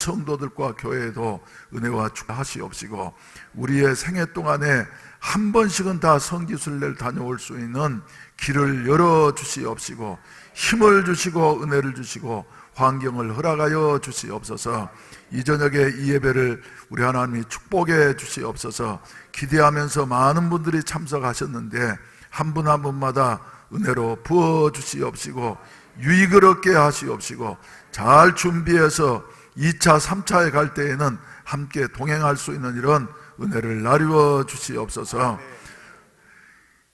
성도들과 교회에도 은혜와 축하하시옵시고, 우리의 생애 동안에 한 번씩은 다 성지순례를 다녀올 수 있는 길을 열어주시옵시고, 힘을 주시고 은혜를 주시고 환경을 허락하여 주시옵소서. 이 저녁에 이 예배를 우리 하나님이 축복해 주시옵소서. 기대하면서 많은 분들이 참석하셨는데 한 분 한 분마다 은혜로 부어주시옵시고 유익을 얻게 하시옵시고, 잘 준비해서 2차 3차에 갈 때에는 함께 동행할 수 있는 이런 은혜를 나누어 주시옵소서.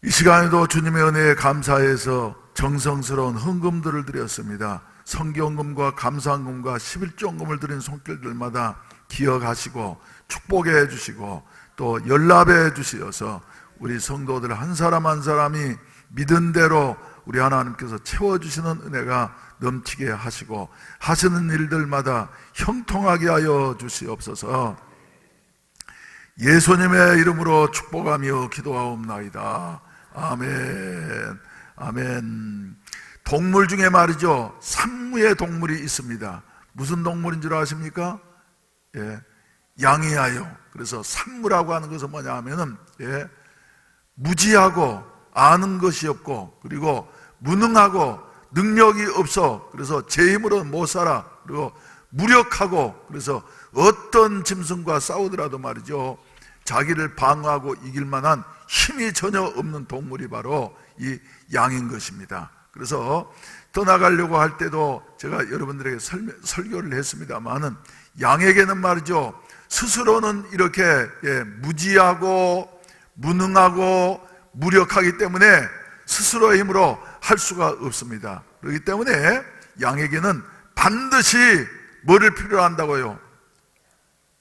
이 시간에도 주님의 은혜에 감사해서 정성스러운 헌금들을 드렸습니다. 성경금과 감사헌금과 11조헌금을 드린 손길들마다 기억하시고 축복해 주시고 또 연락해 주시어서 우리 성도들 한 사람 한 사람이 믿은 대로 우리 하나님께서 채워주시는 은혜가 넘치게 하시고 하시는 일들마다 형통하게 하여 주시옵소서. 예수님의 이름으로 축복하며 기도하옵나이다. 아멘. 아멘. 동물 중에 말이죠, 산무의 동물이 있습니다. 무슨 동물인 줄 아십니까? 예, 양이하여. 그래서 산무라고 하는 것은 뭐냐 하면은, 예, 무지하고 아는 것이 없고 그리고 무능하고 능력이 없어. 그래서 제 힘으로 못 살아. 그리고 무력하고, 그래서 어떤 짐승과 싸우더라도 말이죠, 자기를 방어하고 이길 만한 힘이 전혀 없는 동물이 바로 이 양인 것입니다. 그래서 떠나가려고 할 때도 제가 여러분들에게 설교를 했습니다만은, 양에게는 말이죠, 스스로는 이렇게 무지하고 무능하고 무력하기 때문에 스스로의 힘으로 할 수가 없습니다. 그렇기 때문에 양에게는 반드시 뭐를 필요로 한다고요?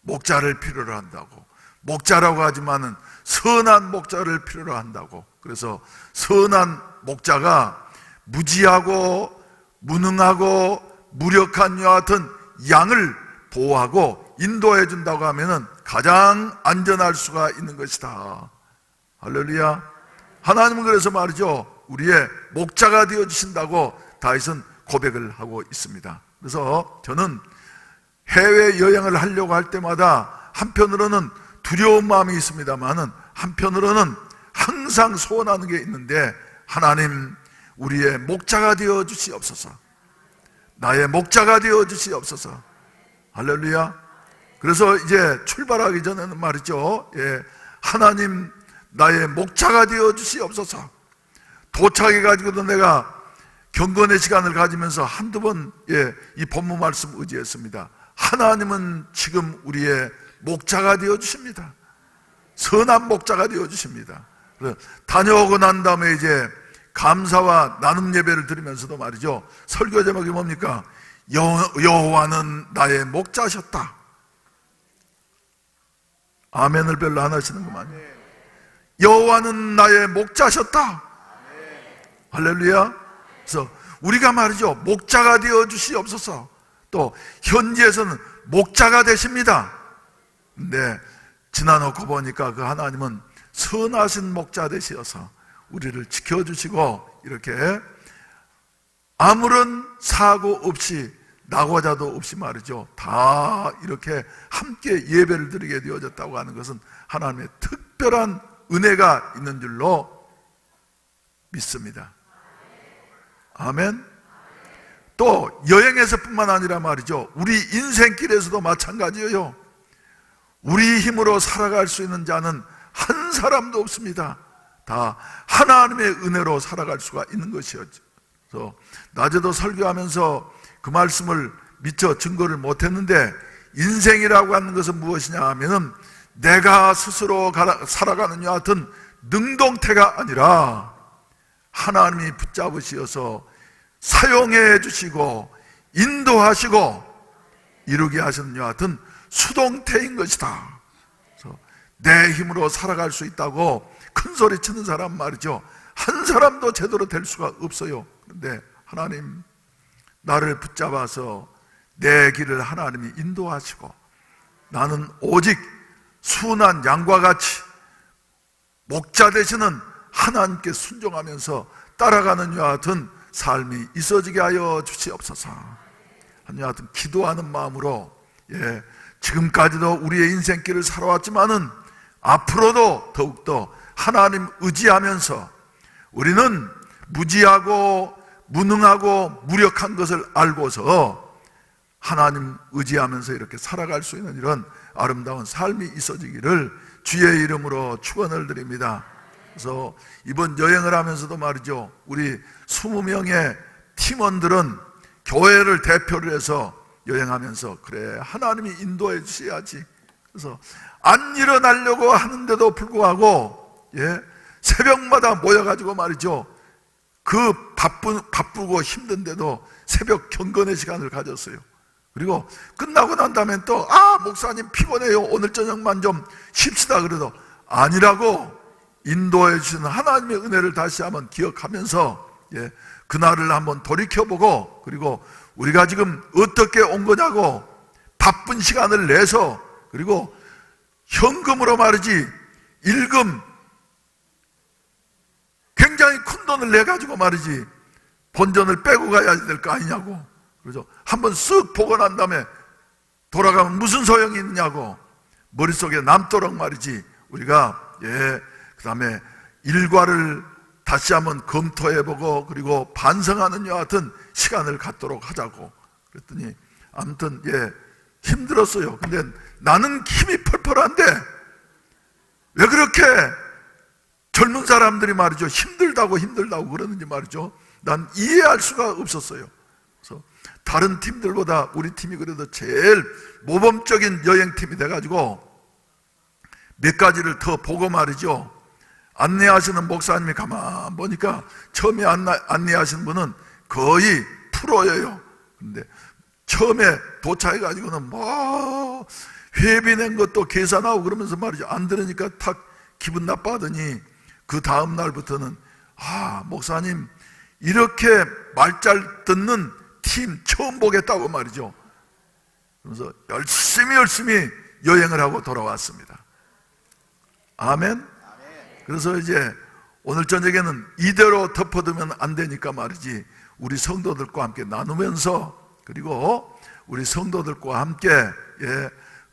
목자를 필요로 한다고. 목자라고 하지만은 선한 목자를 필요로 한다고. 그래서 선한 목자가 무지하고 무능하고 무력한 이와 같은 양을 보호하고 인도해 준다고 하면은 가장 안전할 수가 있는 것이다. 할렐루야. 하나님은 그래서 말이죠, 우리의 목자가 되어 주신다고 다윗은 고백을 하고 있습니다. 그래서 저는 해외 여행을 하려고 할 때마다 한편으로는 두려운 마음이 있습니다만은 한편으로는 항상 소원하는 게 있는데, 하나님 우리의 목자가 되어 주시옵소서. 나의 목자가 되어 주시옵소서. 할렐루야. 그래서 이제 출발하기 전에는 말이죠, 예, 하나님 나의 목자가 되어 주시옵소서. 도착해가지고도 내가 경건의 시간을 가지면서 한두 번, 예, 이 본문 말씀 의지했습니다. 하나님은 지금 우리의 목자가 되어 주십니다. 선한 목자가 되어 주십니다. 다녀오고 난 다음에 이제 감사와 나눔 예배를 드리면서도 말이죠, 설교 제목이 뭡니까? 여호와는 나의 목자셨다. 아멘을 별로 안 하시는구만요. 여호와는 나의 목자셨다. 할렐루야. 그래서 우리가 말이죠, 목자가 되어 주시옵소서. 또 현지에서는 목자가 되십니다. 근데 지나놓고 보니까 그 하나님은 선하신 목자 되시어서 우리를 지켜주시고 이렇게 아무런 사고 없이 낙오자도 없이 말이죠, 다 이렇게 함께 예배를 드리게 되어졌다고 하는 것은 하나님의 특별한 은혜가 있는 줄로 믿습니다. 아멘. 또 여행에서뿐만 아니라 말이죠, 우리 인생길에서도 마찬가지예요. 우리 힘으로 살아갈 수 있는 자는 한 사람도 없습니다. 다 하나님의 은혜로 살아갈 수가 있는 것이었죠. 그래서 낮에도 설교하면서 그 말씀을 미처 증거를 못했는데, 인생이라고 하는 것은 무엇이냐 하면은 내가 스스로 살아가는 이와 같은 능동태가 아니라 하나님이 붙잡으시어서 사용해 주시고 인도하시고 이루게 하시는 이와 같은 수동태인 것이다. 그래서 내 힘으로 살아갈 수 있다고 큰 소리 치는 사람 말이죠, 한 사람도 제대로 될 수가 없어요. 그런데 하나님 나를 붙잡아서 내 길을 하나님이 인도하시고 나는 오직 순한 양과 같이 목자 되시는 하나님께 순종하면서 따라가는 이와 같은 삶이 있어지게 하여 주시옵소서. 이와 같은 기도하는 마음으로 지금까지도 우리의 인생길을 살아왔지만은 앞으로도 더욱더 하나님 의지하면서 우리는 무지하고 무능하고 무력한 것을 알고서 하나님 의지하면서 이렇게 살아갈 수 있는 이런 아름다운 삶이 있어지기를 주의 이름으로 축원을 드립니다. 그래서 이번 여행을 하면서도 말이죠, 우리 20명의 팀원들은 교회를 대표를 해서 여행하면서 그래, 하나님이 인도해 주셔야지. 그래서 안 일어나려고 하는데도 불구하고 새벽마다 모여가지고 말이죠, 그 바쁘고 힘든데도 새벽 경건의 시간을 가졌어요. 그리고 끝나고 난 다음엔 또 목사님 피곤해요, 오늘 저녁만 좀 쉽시다 그래도 아니라고 인도해 주시는 하나님의 은혜를 다시 한번 기억하면서 그날을 한번 돌이켜보고, 그리고 우리가 지금 어떻게 온 거냐고 바쁜 시간을 내서, 그리고 현금으로 말이지 일금 굉장히 큰 돈을 내가지고 말이지 본전을 빼고 가야 될 거 아니냐고. 그래서 한번 쓱 보고 난 다음에 돌아가면 무슨 소용이 있냐고 머릿속에 남도록 말이지 우리가 그 다음에 일과를 다시 한번 검토해보고 그리고 반성하는 이와 같은 시간을 갖도록 하자고 그랬더니 아무튼 힘들었어요. 근데 나는 힘이 펄펄한데 왜 그렇게 젊은 사람들이 말이죠 힘들다고 그러는지 말이죠 난 이해할 수가 없었어요. 그래서 다른 팀들보다 우리 팀이 그래도 제일 모범적인 여행팀이 돼가지고 몇 가지를 더 보고 말이죠, 안내하시는 목사님이 가만 보니까 처음에 안내하시는 분은 거의 프로예요. 근데 처음에 도착해가지고는 뭐 회비 낸 것도 계산하고 그러면서 말이죠, 안 들으니까 탁 기분 나빠하더니 그 다음 날부터는 목사님 이렇게 말 잘 듣는 팀 처음 보겠다고 말이죠. 그래서 열심히 여행을 하고 돌아왔습니다. 아멘. 그래서 이제 오늘 저녁에는 이대로 덮어두면 안 되니까 말이지 우리 성도들과 함께 나누면서 그리고 우리 성도들과 함께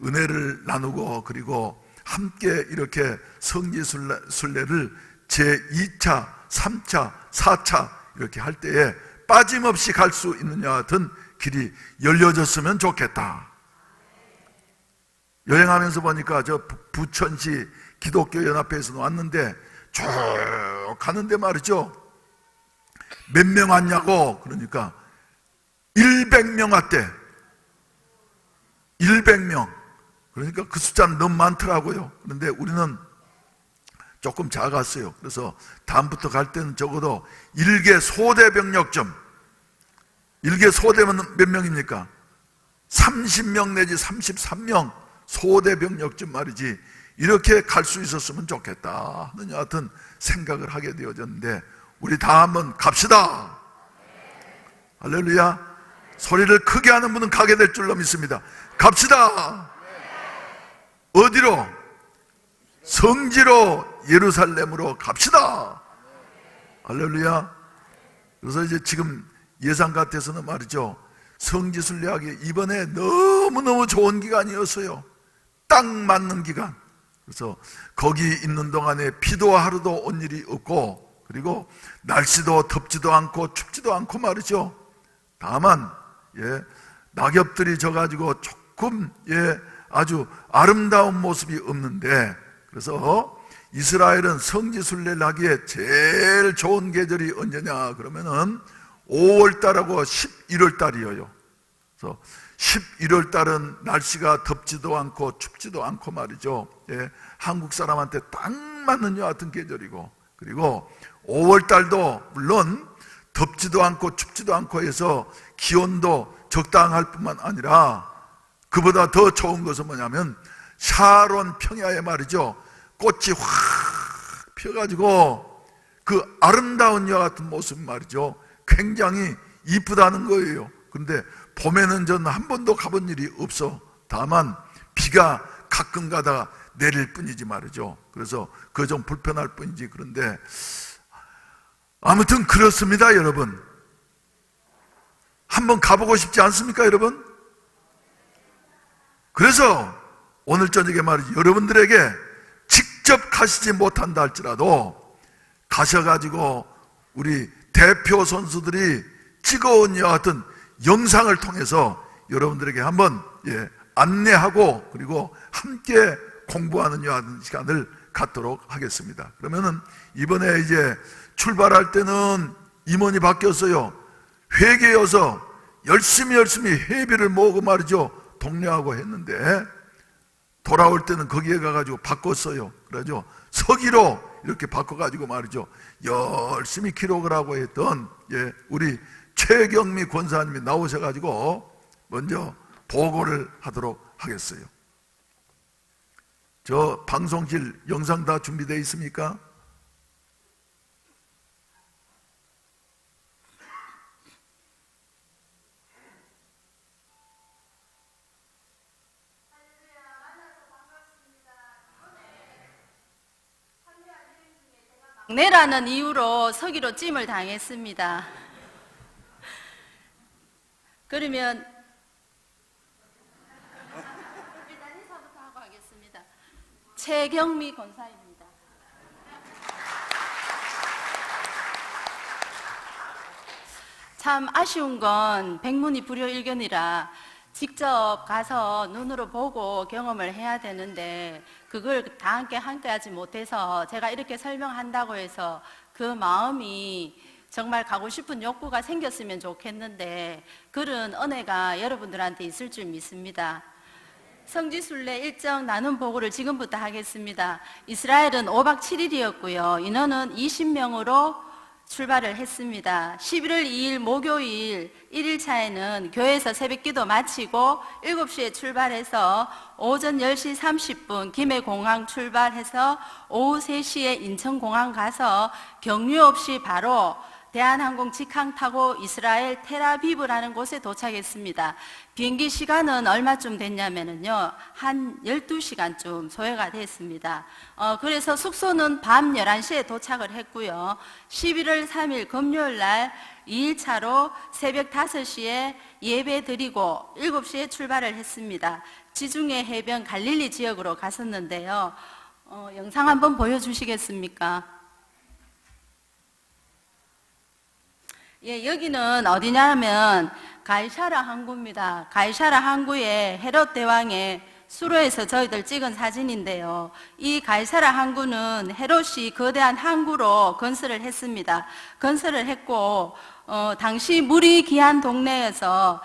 은혜를 나누고 그리고 함께 이렇게 성지순례를 제2차, 3차, 4차 이렇게 할 때에 빠짐없이 갈 수 있는 여 같은 길이 열려졌으면 좋겠다. 여행하면서 보니까 저 부천시 기독교 연합회에서 왔는데 쭉 가는데 말이죠, 몇 명 왔냐고 그러니까 100명 왔대. 100명. 그러니까 그 숫자는 너무 많더라고요. 그런데 우리는 조금 작았어요. 그래서 다음부터 갈 때는 적어도 일개 소대병력점, 일개 소대면 몇 명입니까? 30명 내지 33명 소대병력점 말이지 이렇게 갈 수 있었으면 좋겠다 하는 여하튼 생각을 하게 되어졌는데 우리 다 한번 갑시다. 할렐루야. 소리를 크게 하는 분은 가게 될 줄로 믿습니다. 갑시다. 어디로? 성지로 예루살렘으로 갑시다. 할렐루야. 그래서 이제 지금 예상 같아서는 말이죠, 성지순례하기 이번에 너무너무 좋은 기간이었어요. 딱 맞는 기간. 그래서 거기 있는 동안에 비도 하루도 온 일이 없고 그리고 날씨도 덥지도 않고 춥지도 않고 말이죠. 다만 낙엽들이 져가지고 조금 아주 아름다운 모습이 없는데, 그래서 이스라엘은 성지순례를 하기에 제일 좋은 계절이 언제냐 그러면은 5월달하고 11월달이에요. 그래서 11월달은 날씨가 덥지도 않고 춥지도 않고 말이죠. 한국 사람한테 딱 맞는 여 같은 계절이고, 그리고 5월달도 물론 덥지도 않고 춥지도 않고 해서 기온도 적당할 뿐만 아니라 그보다 더 좋은 것은 뭐냐면 샤론 평야에 말이죠, 꽃이 확 펴가지고 그 아름다운 여 같은 모습 말이죠, 굉장히 이쁘다는 거예요. 그런데 봄에는 저는 한 번도 가본 일이 없어. 다만 비가 가끔 가다가 내릴 뿐이지 말이죠. 그래서 그거 좀 불편할 뿐이지. 그런데 아무튼 그렇습니다. 여러분 한번 가보고 싶지 않습니까? 여러분 그래서 오늘 저녁에 말이죠, 여러분들에게 직접 가시지 못한다 할지라도 가셔가지고 우리 대표 선수들이 찍어온 이와 같은 영상을 통해서 여러분들에게 한번 안내하고 그리고 함께 공부하는 이와 같은 시간을 갖도록 하겠습니다. 그러면은 이번에 이제 출발할 때는 임원이 바뀌었어요. 회계여서 열심히 회비를 모으고 말이죠, 독려하고 했는데 돌아올 때는 거기에 가가지고 바꿨어요. 그러죠. 서기로 이렇게 바꿔가지고 말이죠, 열심히 기록을 하고 했던 우리 최경미 권사님이 나오셔가지고 먼저 보고를 하도록 하겠어요. 저 방송실 영상 다 준비되어 있습니까? 막내라는 이유로 서기로 찜을 당했습니다. 그러면 일단 인사부터 하고 하겠습니다. 최경미 권사입니다. 참 아쉬운 건 백문이 불여일견이라 직접 가서 눈으로 보고 경험을 해야 되는데 그걸 다 함께 하지 못해서 제가 이렇게 설명한다고 해서 그 마음이 정말 가고 싶은 욕구가 생겼으면 좋겠는데 그런 은혜가 여러분들한테 있을 줄 믿습니다. 성지순례 일정 나눔 보고를 지금부터 하겠습니다. 이스라엘은 5박 7일이었고요. 인원은 20명으로 출발을 했습니다. 11월 2일 목요일 1일차에는 교회에서 새벽기도 마치고 7시에 출발해서 오전 10시 30분 김해공항 출발해서 오후 3시에 인천공항 가서 경유 없이 바로 대한항공 직항 타고 이스라엘 텔아비브라는 곳에 도착했습니다. 비행기 시간은 얼마쯤 됐냐면요, 한 12시간쯤 소요가 됐습니다. 그래서 숙소는 밤 11시에 도착을 했고요. 11월 3일 금요일 날 2일차로 새벽 5시에 예배 드리고 7시에 출발을 했습니다. 지중해 해변 갈릴리 지역으로 갔었는데요. 영상 한번 보여주시겠습니까? 여기는 어디냐면 가이사라 항구입니다. 가이사라 항구에 헤롯 대왕의 수로에서 저희들 찍은 사진인데요. 이 가이사라 항구는 헤롯이 거대한 항구로 건설을 했습니다. 건설을 했고 당시 물이 귀한 동네에서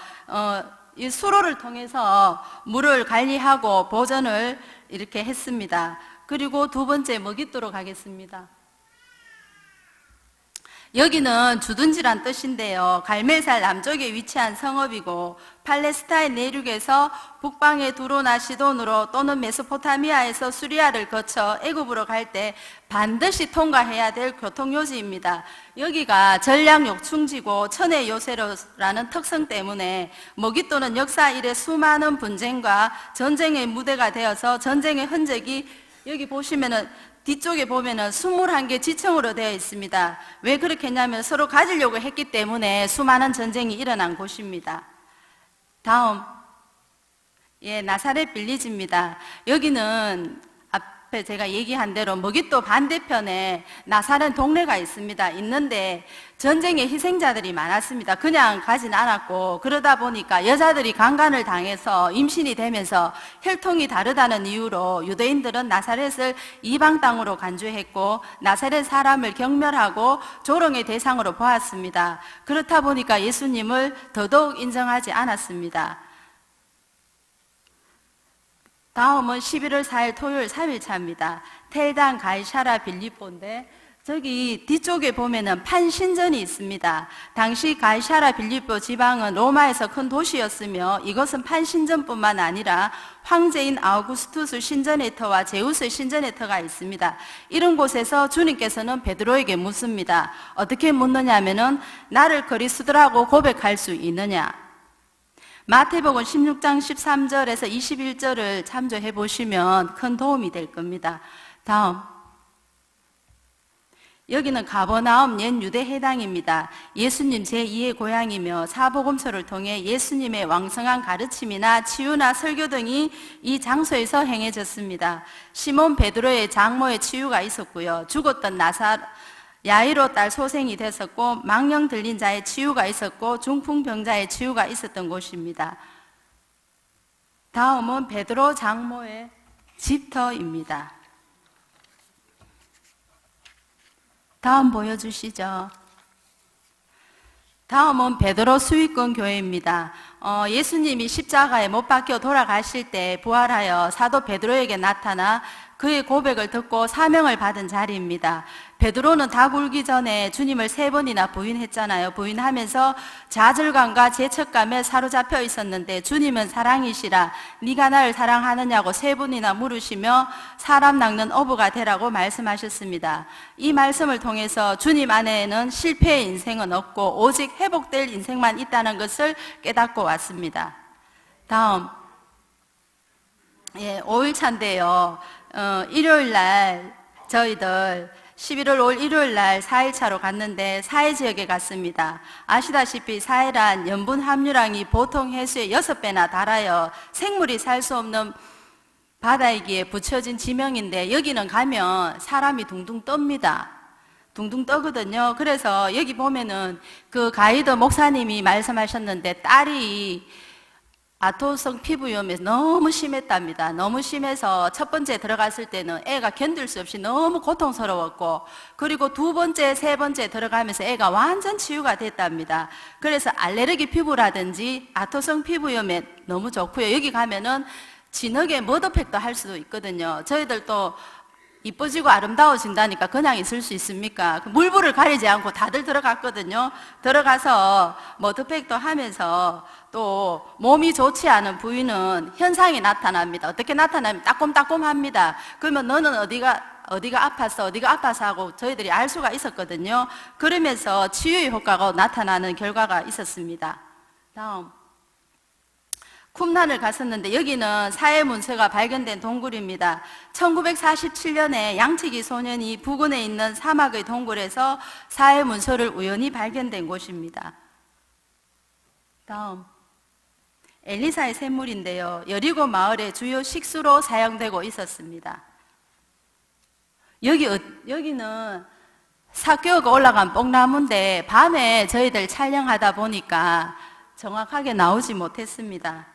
이 수로를 통해서 물을 관리하고 보존을 이렇게 했습니다. 그리고 두 번째 머깃도로 가겠습니다. 여기는 주둔지란 뜻인데요. 갈멜살 남쪽에 위치한 성읍이고 팔레스타인 내륙에서 북방의 두로나 시돈으로 또는 메소포타미아에서 수리아를 거쳐 애굽으로 갈 때 반드시 통과해야 될 교통요지입니다. 여기가 전략욕충지고 천의 요새로라는 특성 때문에 머깃도는 역사 이래 수많은 분쟁과 전쟁의 무대가 되어서 전쟁의 흔적이 여기 보시면은 뒤쪽에 보면은 21개 지층으로 되어 있습니다. 왜 그렇게 했냐면 서로 가지려고 했기 때문에 수많은 전쟁이 일어난 곳입니다. 다음, 나사렛 빌리지입니다. 여기는 앞에 제가 얘기한 대로 머깃도 반대편에 나사렛 동네가 있습니다. 있는데 전쟁의 희생자들이 많았습니다. 그냥 가진 않았고 그러다 보니까 여자들이 강간을 당해서 임신이 되면서 혈통이 다르다는 이유로 유대인들은 나사렛을 이방 땅으로 간주했고 나사렛 사람을 경멸하고 조롱의 대상으로 보았습니다. 그렇다 보니까 예수님을 더더욱 인정하지 않았습니다. 다음은 11월 4일 토요일 3일차입니다. 텔단 가이사라 빌립보인데 저기 뒤쪽에 보면은 판신전이 있습니다. 당시 가이사라 빌립보 지방은 로마에서 큰 도시였으며 이것은 판신전뿐만 아니라 황제인 아우구스투스 신전에터와 제우스 신전에터가 있습니다. 이런 곳에서 주님께서는 베드로에게 묻습니다. 어떻게 묻느냐 하면은 나를 그리스도라고 고백할 수 있느냐? 마태복음 16장 13절에서 21절을 참조해 보시면 큰 도움이 될 겁니다. 다음, 여기는 가버나움 옛 유대 해당입니다. 예수님 제2의 고향이며 사복음서를 통해 예수님의 왕성한 가르침이나 치유나 설교 등이 이 장소에서 행해졌습니다. 시몬 베드로의 장모의 치유가 있었고요. 죽었던 야이로 딸 소생이 됐었고, 망령 들린 자의 치유가 있었고, 중풍병자의 치유가 있었던 곳입니다. 다음은 베드로 장모의 집터입니다. 다음 보여주시죠. 다음은 베드로 수익권 교회입니다. 예수님이 십자가에 못 박혀 돌아가실 때 부활하여 사도 베드로에게 나타나 그의 고백을 듣고 사명을 받은 자리입니다. 베드로는 다 굴기 전에 주님을 3번이나 부인했잖아요. 부인하면서 좌절감과 죄책감에 사로잡혀 있었는데 주님은 사랑이시라 네가 나를 사랑하느냐고 3번이나 물으시며 사람 낚는 어부가 되라고 말씀하셨습니다. 이 말씀을 통해서 주님 안에는 실패의 인생은 없고 오직 회복될 인생만 있다는 것을 깨닫고 왔습니다. 다음 5일차인데요. 일요일날 저희들 11월 5일 일요일날 4일차로 갔는데 사해 지역에 갔습니다. 아시다시피 사해란 염분 함유량이 보통 해수의 6배나 달하여 생물이 살 수 없는 바다이기에 붙여진 지명인데 여기는 가면 사람이 둥둥 떱니다. 둥둥 떠거든요. 그래서 여기 보면은 그 가이드 목사님이 말씀하셨는데 딸이 아토성 피부염이 너무 심했답니다. 너무 심해서 첫 번째 들어갔을 때는 애가 견딜 수 없이 너무 고통스러웠고, 그리고 두 번째, 세 번째 들어가면서 애가 완전 치유가 됐답니다. 그래서 알레르기 피부라든지 아토성 피부염에 너무 좋고요. 여기 가면은 진흙에 머드팩도 할 수도 있거든요. 저희들도 이뻐지고 아름다워진다니까 그냥 있을 수 있습니까? 물불을 가리지 않고 다들 들어갔거든요. 들어가서 머드팩도 하면서 또 몸이 좋지 않은 부위는 현상이 나타납니다. 어떻게 나타나면 따끔따끔합니다. 그러면 너는 어디가 아파서 하고 저희들이 알 수가 있었거든요. 그러면서 치유의 효과가 나타나는 결과가 있었습니다. 다음 쿰란을 갔었는데 여기는 사해 문서가 발견된 동굴입니다. 1947년에 양치기 소년이 부근에 있는 사막의 동굴에서 사해 문서를 우연히 발견된 곳입니다. 다음 엘리사의 샘물인데요. 여리고 마을의 주요 식수로 사용되고 있었습니다. 여기는 삭교가 올라간 뽕나무인데 밤에 저희들 촬영하다 보니까 정확하게 나오지 못했습니다.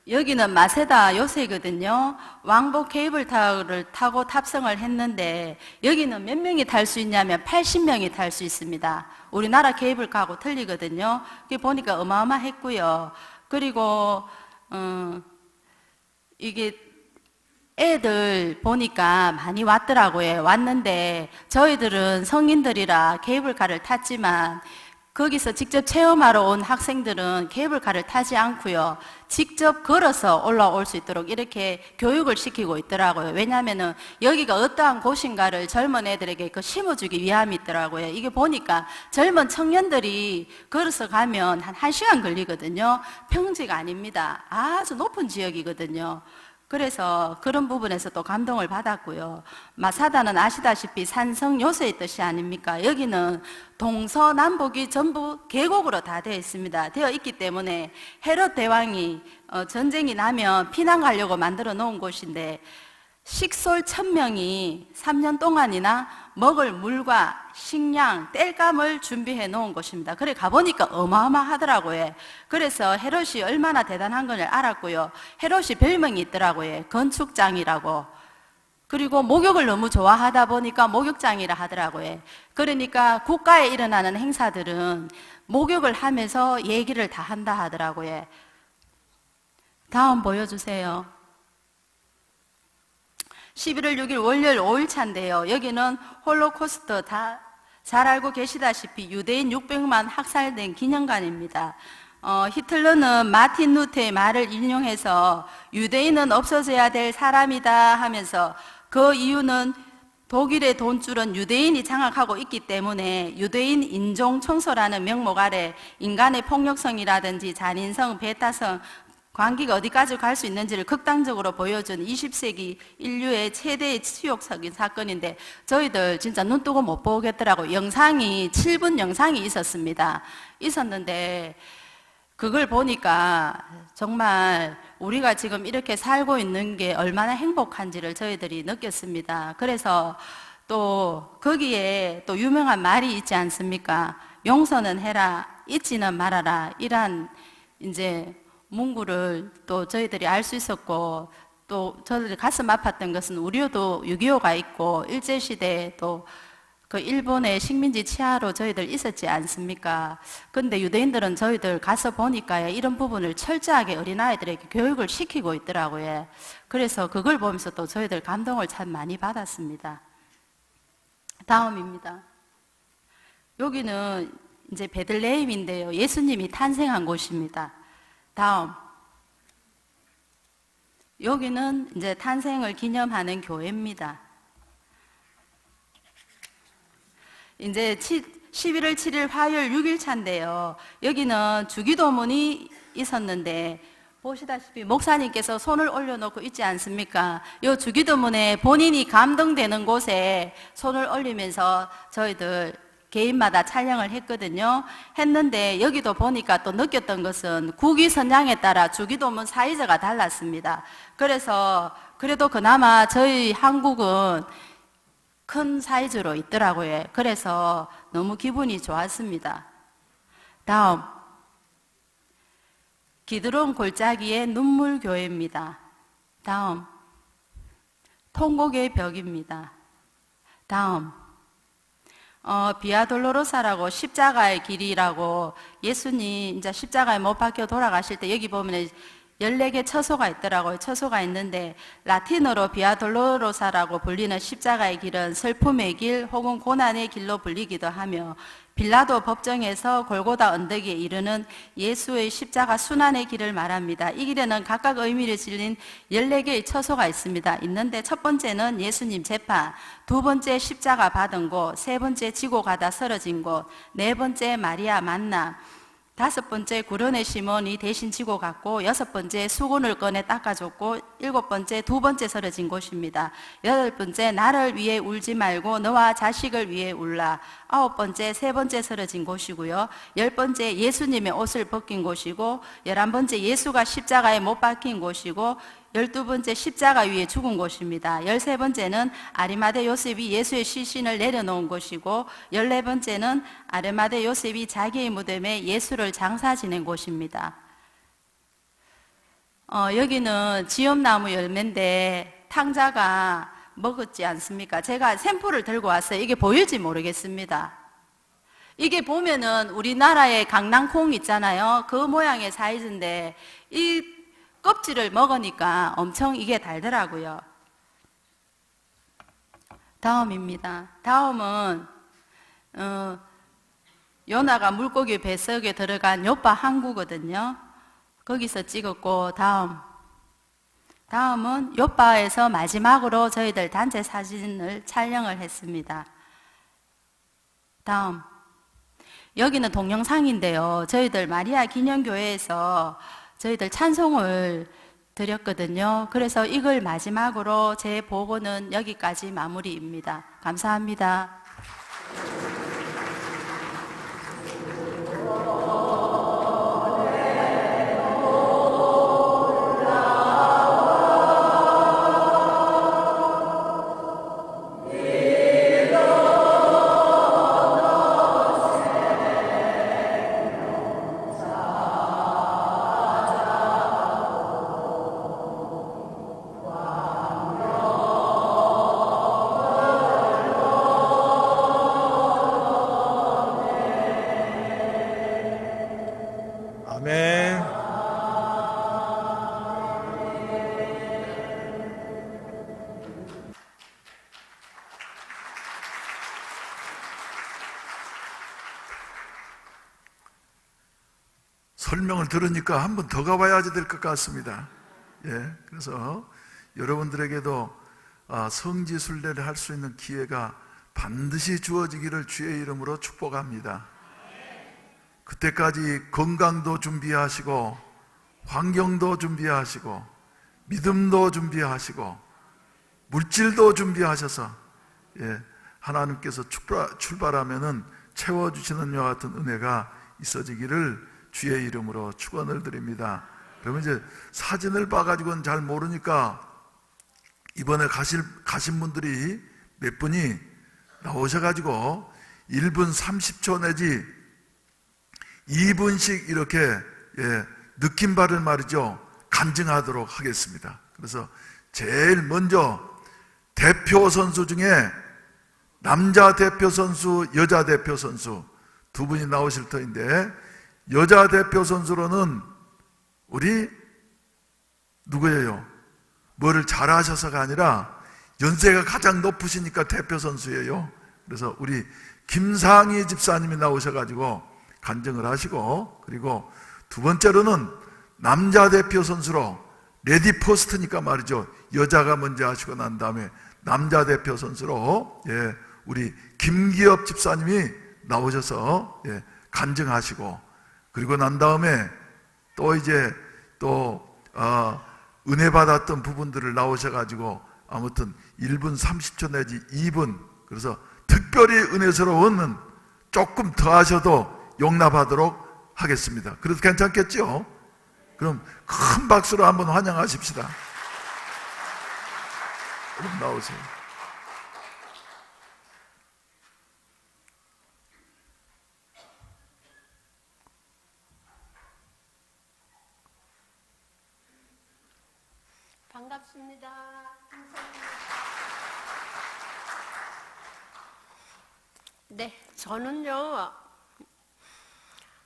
여기는 마세다 요새거든요. 왕복 케이블카를 타고 탑승을 했는데 여기는 몇 명이 탈 수 있냐면 80명이 탈 수 있습니다. 우리나라 케이블카하고 틀리거든요. 그게 보니까 어마어마했고요. 그리고 이게 애들 보니까 많이 왔더라고요. 왔는데 저희들은 성인들이라 케이블카를 탔지만 거기서 직접 체험하러 온 학생들은 케이블카를 타지 않고요. 직접 걸어서 올라올 수 있도록 이렇게 교육을 시키고 있더라고요. 왜냐하면 여기가 어떠한 곳인가를 젊은 애들에게 심어주기 위함이 있더라고요. 이게 보니까 젊은 청년들이 걸어서 가면 한 1시간 걸리거든요. 평지가 아닙니다. 아주 높은 지역이거든요. 그래서 그런 부분에서 또 감동을 받았고요. 마사다는 아시다시피 산성 요새의 뜻이 아닙니까? 여기는 동서남북이 전부 계곡으로 다 되어 있습니다. 되어 있기 때문에 헤롯 대왕이 전쟁이 나면 피난 가려고 만들어 놓은 곳인데 식솔 1000명이 3년 동안이나 먹을 물과 식량, 땔감을 준비해 놓은 곳입니다. 그래 가보니까 어마어마하더라고요. 그래서 헤롯이 얼마나 대단한 걸 알았고요. 헤롯이 별명이 있더라고요. 건축장이라고. 그리고 목욕을 너무 좋아하다 보니까 목욕장이라 하더라고요. 그러니까 국가에 일어나는 행사들은 목욕을 하면서 얘기를 다 한다 하더라고요. 다음 보여주세요. 11월 6일 월요일 5일차인데요. 여기는 홀로코스트 다 잘 알고 계시다시피 유대인 600만 학살된 기념관입니다. 히틀러는 마틴 루터의 말을 인용해서 유대인은 없어져야 될 사람이다 하면서 그 이유는 독일의 돈줄은 유대인이 장악하고 있기 때문에 유대인 인종 청소라는 명목 아래 인간의 폭력성이라든지 잔인성, 배타성, 광기가 어디까지 갈 수 있는지를 극단적으로 보여준 20세기 인류의 최대의 치욕적인 사건인데 저희들 진짜 눈 뜨고 못 보겠더라고요. 영상이 7분 영상이 있었는데 그걸 보니까 정말 우리가 지금 이렇게 살고 있는 게 얼마나 행복한지를 저희들이 느꼈습니다. 그래서 또 거기에 또 유명한 말이 있지 않습니까? 용서는 해라, 잊지는 말아라. 이란 이제 문구를 또 저희들이 알 수 있었고, 또 저희들이 가슴 아팠던 것은 우리도 6.25가 있고 일제시대에 또 그 일본의 식민지 치하로 저희들 있었지 않습니까? 근데 유대인들은 저희들 가서 보니까 이런 부분을 철저하게 어린아이들에게 교육을 시키고 있더라고요. 그래서 그걸 보면서 또 저희들 감동을 참 많이 받았습니다. 다음입니다. 여기는 이제 베들레헴인데요. 예수님이 탄생한 곳입니다. 다음. 여기는 이제 탄생을 기념하는 교회입니다. 이제 11월 7일 화요일 6일차인데요. 여기는 주기도문이 있었는데 보시다시피 목사님께서 손을 올려놓고 있지 않습니까? 이 주기도문에 본인이 감동되는 곳에 손을 올리면서 저희들 개인마다 촬영을 했는데 여기도 보니까 또 느꼈던 것은 국위 선양에 따라 주기도문 사이즈가 달랐습니다. 그래서 그래도 그나마 저희 한국은 큰 사이즈로 있더라고요. 그래서 너무 기분이 좋았습니다. 다음. 기드론 골짜기의 눈물교회입니다. 다음. 통곡의 벽입니다. 다음. 비아돌로로사라고 십자가의 길이라고 예수님 이제 십자가에 못 박혀 돌아가실 때 여기 보면 14개 처소가 있더라고요. 처소가 있는데 라틴어로 비아돌로로사라고 불리는 십자가의 길은 슬픔의 길 혹은 고난의 길로 불리기도 하며 빌라도 법정에서 골고다 언덕에 이르는 예수의 십자가 순환의 길을 말합니다. 이 길에는 각각 의미를 지닌 14개의 처소가 있는데 첫 번째는 예수님 재판, 두 번째 십자가 받은 곳, 세 번째 지고 가다 쓰러진 곳, 네 번째 마리아 만남, 다섯 번째 구련의 시몬이 대신 지고 갔고, 여섯 번째 수건을 꺼내 닦아줬고, 일곱 번째 두 번째 쓰러진 곳입니다. 여덟 번째 나를 위해 울지 말고 너와 자식을 위해 울라. 아홉 번째 세 번째 쓰러진 곳이고요. 열 번째 예수님의 옷을 벗긴 곳이고, 11번째 예수가 십자가에 못 박힌 곳이고, 12번째 십자가 위에 죽은 곳입니다. 13번째는 아리마대 요셉이 예수의 시신을 내려놓은 곳이고, 14번째는 아리마대 요셉이 자기의 무덤에 예수를 장사 지낸 곳입니다. 여기는 지엄나무 열매인데 탕자가 먹었지 않습니까? 제가 샘플을 들고 왔어요. 이게 보일지 모르겠습니다. 이게 보면은 우리나라의 강낭콩 있잖아요. 그 모양의 사이즈인데 이 껍질을 먹으니까 엄청 이게 달더라고요. 다음입니다. 다음은 요나가 물고기 뱃속에 들어간 요파 항구거든요. 거기서 찍었고, 다음은 요파에서 마지막으로 저희들 단체 사진을 촬영을 했습니다. 다음. 여기는 동영상인데요. 저희들 마리아 기념교회에서 저희들 찬송을 드렸거든요. 그래서 이걸 마지막으로 제 보고는 여기까지 마무리입니다. 감사합니다. 아멘. 설명을 들으니까 한 번 더 가봐야 될 것 같습니다. 그래서 여러분들에게도 성지순례를 할 수 있는 기회가 반드시 주어지기를 주의 이름으로 축복합니다. 그때까지 건강도 준비하시고 환경도 준비하시고 믿음도 준비하시고 물질도 준비하셔서 하나님께서 출발하면은 채워주시는 이와 같은 은혜가 있어지기를 주의 이름으로 축원을 드립니다. 그러면 이제 사진을 봐가지고는 잘 모르니까 이번에 가신 분들이 몇 분이 나오셔가지고 1분 30초 내지 2분씩 이렇게 느낌발을 말이죠 간증하도록 하겠습니다. 그래서 제일 먼저 대표 선수 중에 남자 대표 선수, 여자 대표 선수 두 분이 나오실 터인데, 여자 대표 선수로는 우리 누구예요? 뭐를 잘하셔서가 아니라 연세가 가장 높으시니까 대표 선수예요. 그래서 우리 김상희 집사님이 나오셔가지고 간증을 하시고, 그리고 두 번째로는 남자 대표 선수로 레디 퍼스트니까 말이죠, 여자가 먼저 하시고 난 다음에 남자 대표 선수로 우리 김기엽 집사님이 나오셔서 간증하시고, 그리고 난 다음에 또 이제 은혜 받았던 부분들을 나오셔가지고 아무튼 1분 30초 내지 2분, 그래서 특별히 은혜스러운 조금 더 하셔도 용납하도록 하겠습니다. 그래도 괜찮겠죠? 그럼 큰 박수로 한번 환영하십시다. 그럼 나오세요. 반갑습니다. 감사합니다. 네, 저는요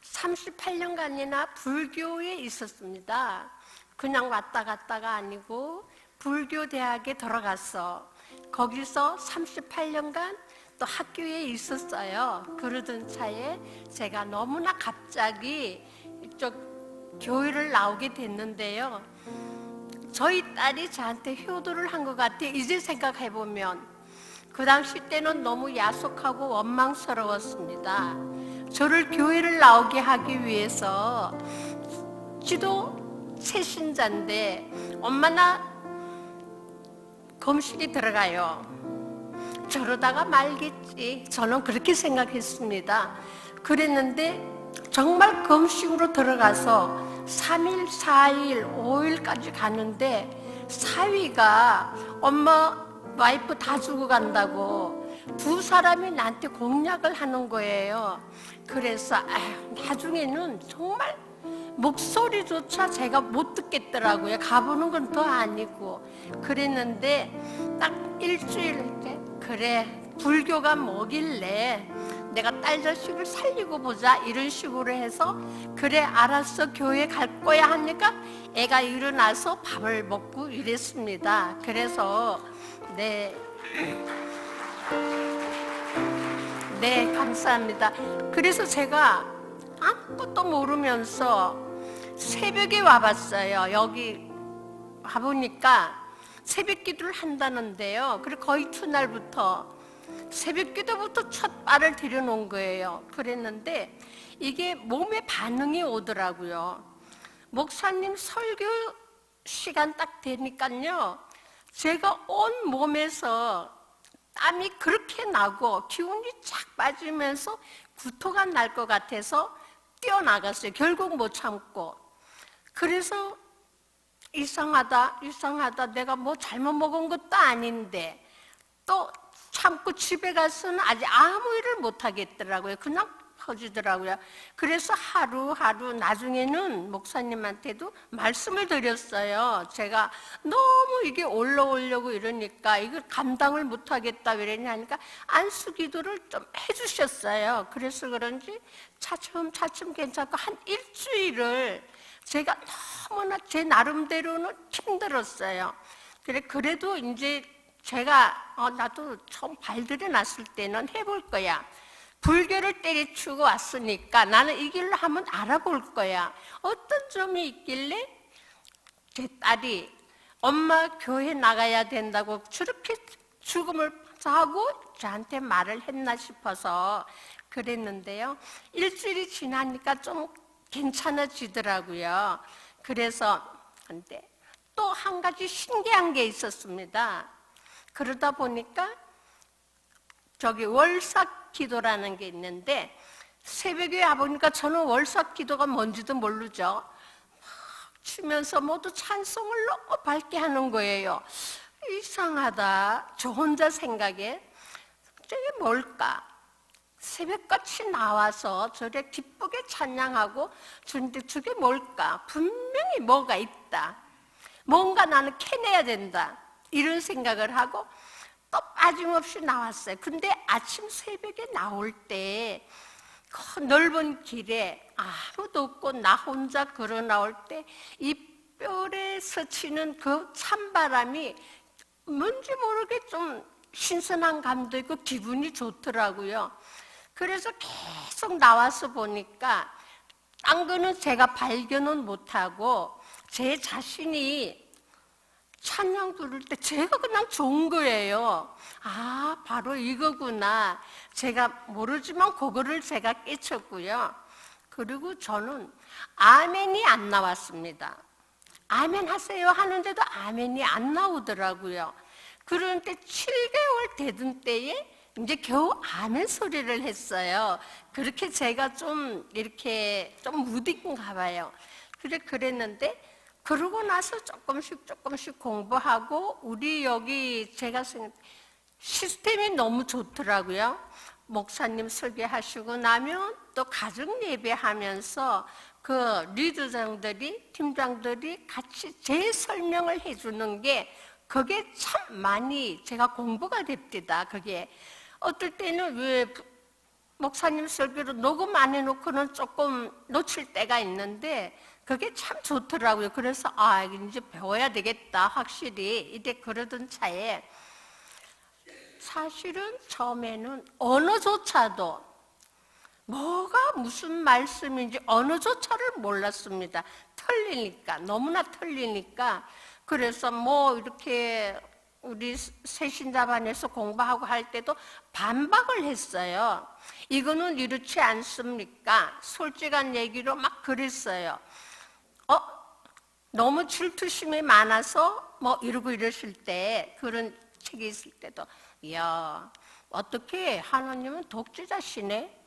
38년간이나 불교에 있었습니다. 그냥 왔다 갔다가 아니고 불교 대학에 들어가서 거기서 38년간 또 학교에 있었어요. 그러던 차에 제가 너무나 갑자기 이쪽 교회를 나오게 됐는데요. 저희 딸이 저한테 효도를 한 것 같아. 이제 생각해보면 그 당시 때는 너무 야속하고 원망스러웠습니다. 저를 교회를 나오게 하기 위해서 지도 새신자인데 엄마나 검실이 들어가요. 저러다가 말겠지. 저는 그렇게 생각했습니다. 그랬는데 정말 검식으로 들어가서 3일, 4일, 5일까지 가는데 사위가 엄마 와이프 다 죽어 간다고 두 사람이 나한테 공약을 하는 거예요. 그래서 나중에는 정말 목소리조차 제가 못 듣겠더라고요. 가보는 건 더 아니고. 그랬는데 딱 일주일 때 그래 불교가 뭐길래 내가 딸 자식을 살리고 보자 이런 식으로 해서 그래 알았어 교회 갈 거야 하니까 애가 일어나서 밥을 먹고 이랬습니다. 그래서 네 감사합니다. 그래서 제가 아무것도 모르면서 새벽에 와봤어요. 여기 와보니까 새벽 기도를 한다는데요. 그리고 거의 첫날부터 새벽 기도부터 첫 발을 들여놓은 거예요. 그랬는데 이게 몸에 반응이 오더라고요. 목사님 설교 시간 딱 되니까요, 제가 온 몸에서 땀이 그렇게 나고 기운이 쫙 빠지면서 구토가 날 것 같아서 뛰어나갔어요. 결국 못 참고. 그래서 이상하다 내가 뭐 잘못 먹은 것도 아닌데 또 참고 집에 가서는 아직 아무 일을 못 하겠더라고요. 그냥 퍼지더라고요. 그래서 하루하루 나중에는 목사님한테도 말씀을 드렸어요. 제가 너무 이게 올라오려고 이러니까 이걸 감당을 못 하겠다 이러냐니까 안수 기도를 좀 해주셨어요. 그래서 그런지 차츰 괜찮고 한 일주일을 제가 너무나 제 나름대로는 힘들었어요. 그래도 이제 제가 나도 처음 발들여 놨을 때는 해볼 거야. 불교를 때려치우고 왔으니까 나는 이 길로 한번 알아볼 거야. 어떤 점이 있길래 제 딸이 엄마 교회 나가야 된다고 저렇게 죽음을 하고 저한테 말을 했나 싶어서 그랬는데요. 일주일이 지나니까 좀 괜찮아지더라고요. 그래서 근데 또 한 가지 신기한 게 있었습니다. 그러다 보니까 저기 월삭 기도라는 게 있는데 새벽에 와보니까 저는 월삭 기도가 뭔지도 모르죠. 막 추면서 모두 찬송을 너무 밝게 하는 거예요. 이상하다. 저 혼자 생각에 저게 뭘까? 새벽같이 나와서 저래 기쁘게 찬양하고 주는데 저게 뭘까? 분명히 뭐가 있다. 뭔가 나는 캐내야 된다. 이런 생각을 하고 또 빠짐없이 나왔어요. 근데 아침 새벽에 나올 때 그 넓은 길에 아무도 없고 나 혼자 걸어 나올 때 이 뼈에 스치는 그 찬바람이 뭔지 모르게 좀 신선한 감도 있고 기분이 좋더라고요. 그래서 계속 나와서 보니까 딴 거는 제가 발견은 못하고 제 자신이 찬양 부를 때 제가 그냥 좋은 거예요. 아, 바로 이거구나. 제가 모르지만 그거를 제가 깨쳤고요. 그리고 저는 아멘이 안 나왔습니다. 아멘 하세요 하는데도 아멘이 안 나오더라고요. 그런데 7개월 되던 때에 이제 겨우 아멘 소리를 했어요. 그렇게 제가 좀 이렇게 좀 무딘가 봐요. 그랬는데 그러고 나서 조금씩 공부하고 우리 여기 제가 시스템이 너무 좋더라고요. 목사님 설교하시고 나면 또 가정 예배하면서 그 리더장들이 팀장들이 같이 재설명을 해주는 게 그게 참 많이 제가 공부가 됩니다. 그게 어떨 때는 왜 목사님 설교를 녹음 안 해놓고는 조금 놓칠 때가 있는데 그게 참 좋더라고요. 그래서 이제 배워야 되겠다 확실히 이래 그러던 차에 사실은 처음에는 언어조차도 뭐가 무슨 말씀인지 언어조차를 몰랐습니다. 틀리니까 너무나 틀리니까 그래서 뭐 이렇게 우리 새신자반에서 공부하고 할 때도 반박을 했어요. 이거는 이렇지 않습니까? 솔직한 얘기로 막 그랬어요. 너무 질투심이 많아서 뭐 이러고 이러실 때 그런 책이 있을 때도 이야 어떻게 하나님은 독재자시네?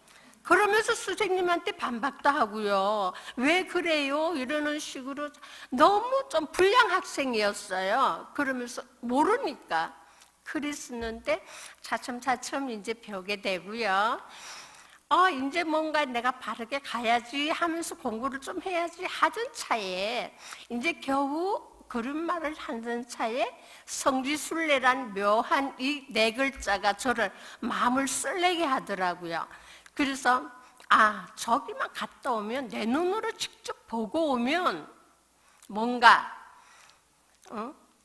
그러면서 선생님한테 반박도 하고요. 왜 그래요? 이러는 식으로 너무 좀 불량 학생이었어요. 그러면서 모르니까 그랬었는데 차츰차츰 이제 배우게 되고요. 이제 뭔가 내가 바르게 가야지 하면서 공부를 좀 해야지 하던 차에 이제 겨우 그런 말을 하던 차에 성지순례란 묘한 이 네 글자가 저를 마음을 설레게 하더라고요. 그래서 저기만 갔다 오면 내 눈으로 직접 보고 오면 뭔가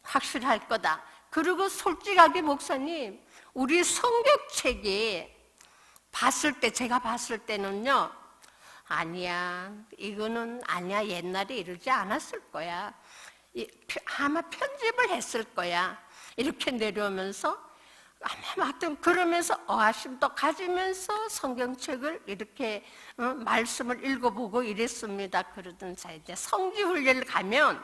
확실할 거다. 그리고 솔직하게 목사님 우리 성경책이 제가 봤을 때는요 아니야 이거는 아니야 옛날에 이러지 않았을 거야 아마 편집을 했을 거야 이렇게 내려오면서 아무튼 그러면서 어하심도 가지면서 성경책을 이렇게 말씀을 읽어보고 이랬습니다. 그러던 자 이제 성지훈련을 가면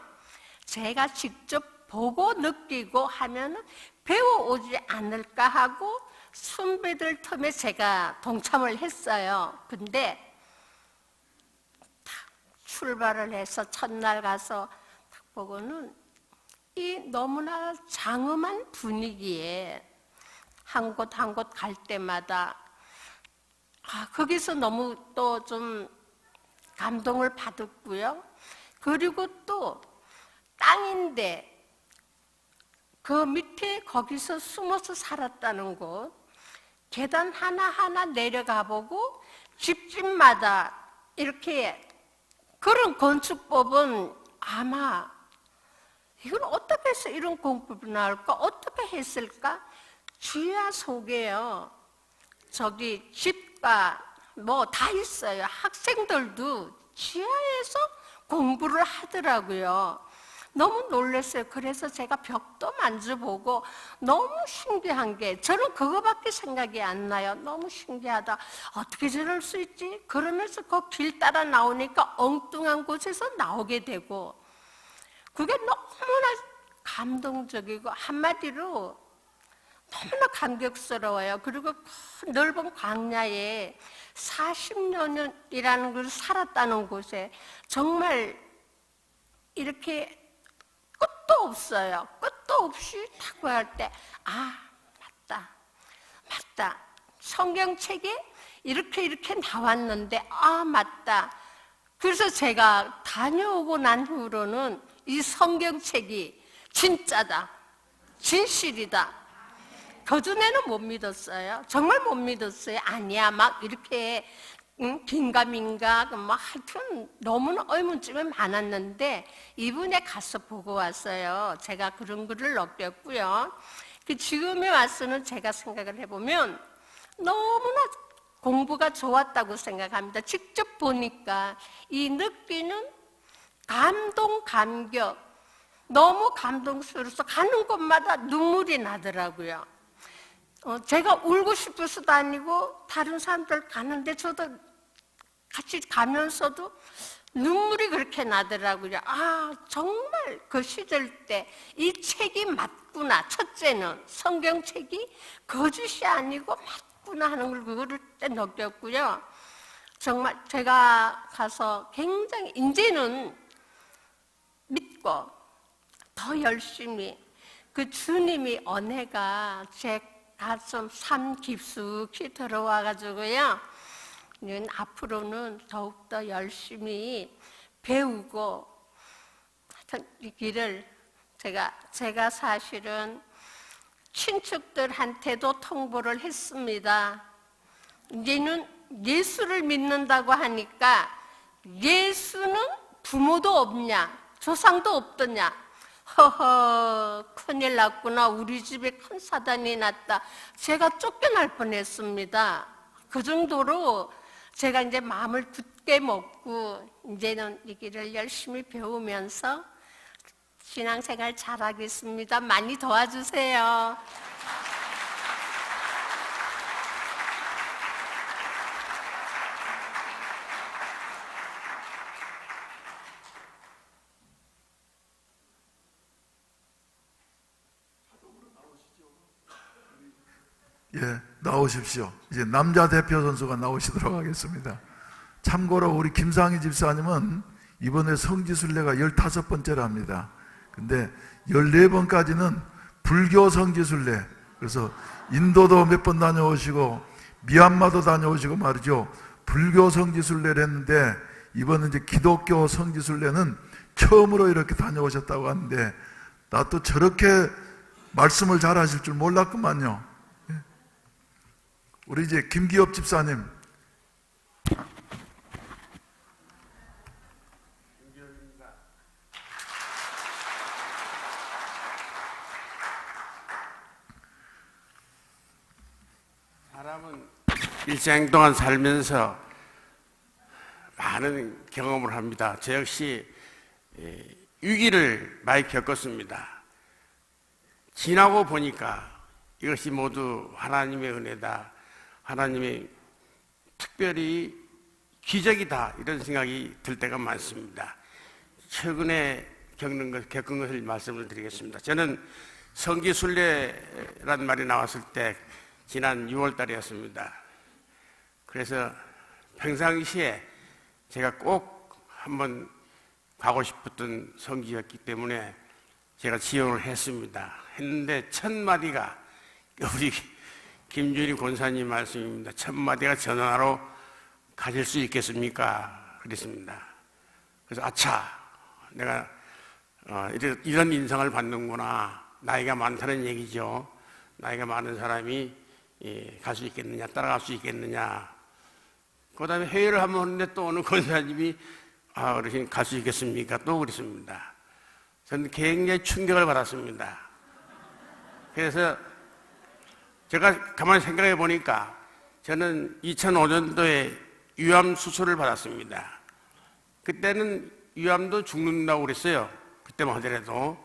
제가 직접 보고 느끼고 하면은 배워오지 않을까 하고 선배들 틈에 제가 동참을 했어요. 근데 출발을 해서 첫날 가서 딱 보고는 이 너무나 장엄한 분위기에 한 곳 한 곳 갈 때마다 거기서 너무 또 좀 감동을 받았고요. 그리고 또 땅인데 그 밑에 거기서 숨어서 살았다는 곳 계단 하나하나 내려가 보고 집집마다 이렇게 그런 건축법은 아마 이걸 어떻게 해서 이런 공법이 나올까? 어떻게 했을까? 지하 속에요. 저기 집과 뭐 다 있어요. 학생들도 지하에서 공부를 하더라고요. 너무 놀랐어요. 그래서 제가 벽도 만져보고 너무 신기한 게, 저는 그거밖에 생각이 안 나요. 너무 신기하다. 어떻게 저럴 수 있지? 그러면서 그 길 따라 나오니까 엉뚱한 곳에서 나오게 되고, 그게 너무나 감동적이고 한마디로 너무나 감격스러워요. 그리고 큰 넓은 광야에 40년이라는 걸 살았다는 곳에 정말 이렇게 끝도 없어요. 끝도 없이 타고 할 때, 아, 맞다. 성경책에 이렇게 나왔는데, 아, 맞다. 그래서 제가 다녀오고 난 후로는 이 성경책이 진짜다, 진실이다. 그전에는 못 믿었어요. 정말 못 믿었어요. 아니야, 막 이렇게 긴가민가 뭐 하여튼 너무나 의문점이 많았는데, 이분에 가서 보고 왔어요. 제가 그런 글을 느꼈고요. 지금에 와서는 제가 생각을 해보면 너무나 공부가 좋았다고 생각합니다. 직접 보니까 이 느끼는 감동, 감격, 너무 감동스러워서 가는 곳마다 눈물이 나더라고요. 제가 울고 싶어서도 아니고 다른 사람들 가는데 저도 같이 가면서도 눈물이 그렇게 나더라고요. 아, 정말 그 시절 때 이 책이 맞구나. 첫째는 성경책이 거짓이 아니고 맞구나 하는 걸 그거를 때 느꼈고요. 정말 제가 가서 굉장히 이제는 믿고 더 열심히 그 주님이 은혜가 제 가슴 삶 깊숙이 들어와가지고요. 앞으로는 더욱더 열심히 배우고, 하여튼 이 길을 제가 사실은 친척들한테도 통보를 했습니다. 이제는 예수를 믿는다고 하니까 예수는 부모도 없냐, 조상도 없더냐. 허허, 큰일 났구나. 우리 집에 큰 사단이 났다. 제가 쫓겨날 뻔했습니다. 그 정도로 제가 이제 마음을 굳게 먹고 이제는 이 길을 열심히 배우면서 신앙생활 잘하겠습니다. 많이 도와주세요. 예, 나오십시오. 이제 남자 대표 선수가 나오시도록 하겠습니다. 참고로 우리 김상희 집사님은 이번에 성지순례가 15번째랍니다. 근데 14번까지는 불교 성지순례, 그래서 인도도 몇 번 다녀오시고 미얀마도 다녀오시고 말이죠. 불교 성지순례를 했는데 이번은 이제 기독교 성지순례는 처음으로 이렇게 다녀오셨다고 하는데, 나 또 저렇게 말씀을 잘 하실 줄 몰랐구만요. 우리 이제 김기엽 집사님. 사람은 일생 동안 살면서 많은 경험을 합니다. 저 역시 위기를 많이 겪었습니다. 지나고 보니까 이것이 모두 하나님의 은혜다, 하나님의 특별히 기적이다, 이런 생각이 들 때가 많습니다. 최근에 겪은 것을 말씀을 드리겠습니다. 저는 성지순례란 말이 나왔을 때 지난 6월 달이었습니다. 그래서 평상시에 제가 꼭 한번 가고 싶었던 성지였기 때문에 제가 지원을 했는데 첫 마디가 우리 김준희 권사님 말씀입니다. 첫 마디가 전화로 가실 수 있겠습니까? 그랬습니다. 그래서 아차, 내가 이런 인상을 받는구나. 나이가 많다는 얘기죠. 나이가 많은 사람이 갈 수 있겠느냐, 따라갈 수 있겠느냐. 그 다음에 회의를 한번 했는데 또 어느 권사님이 어르신 갈 수 있겠습니까? 또 그랬습니다. 저는 굉장히 충격을 받았습니다. 그래서 제가 가만히 생각해 보니까 저는 2005년도에 위암 수술을 받았습니다. 그때는 위암도 죽는다고 그랬어요. 그때만 하더라도.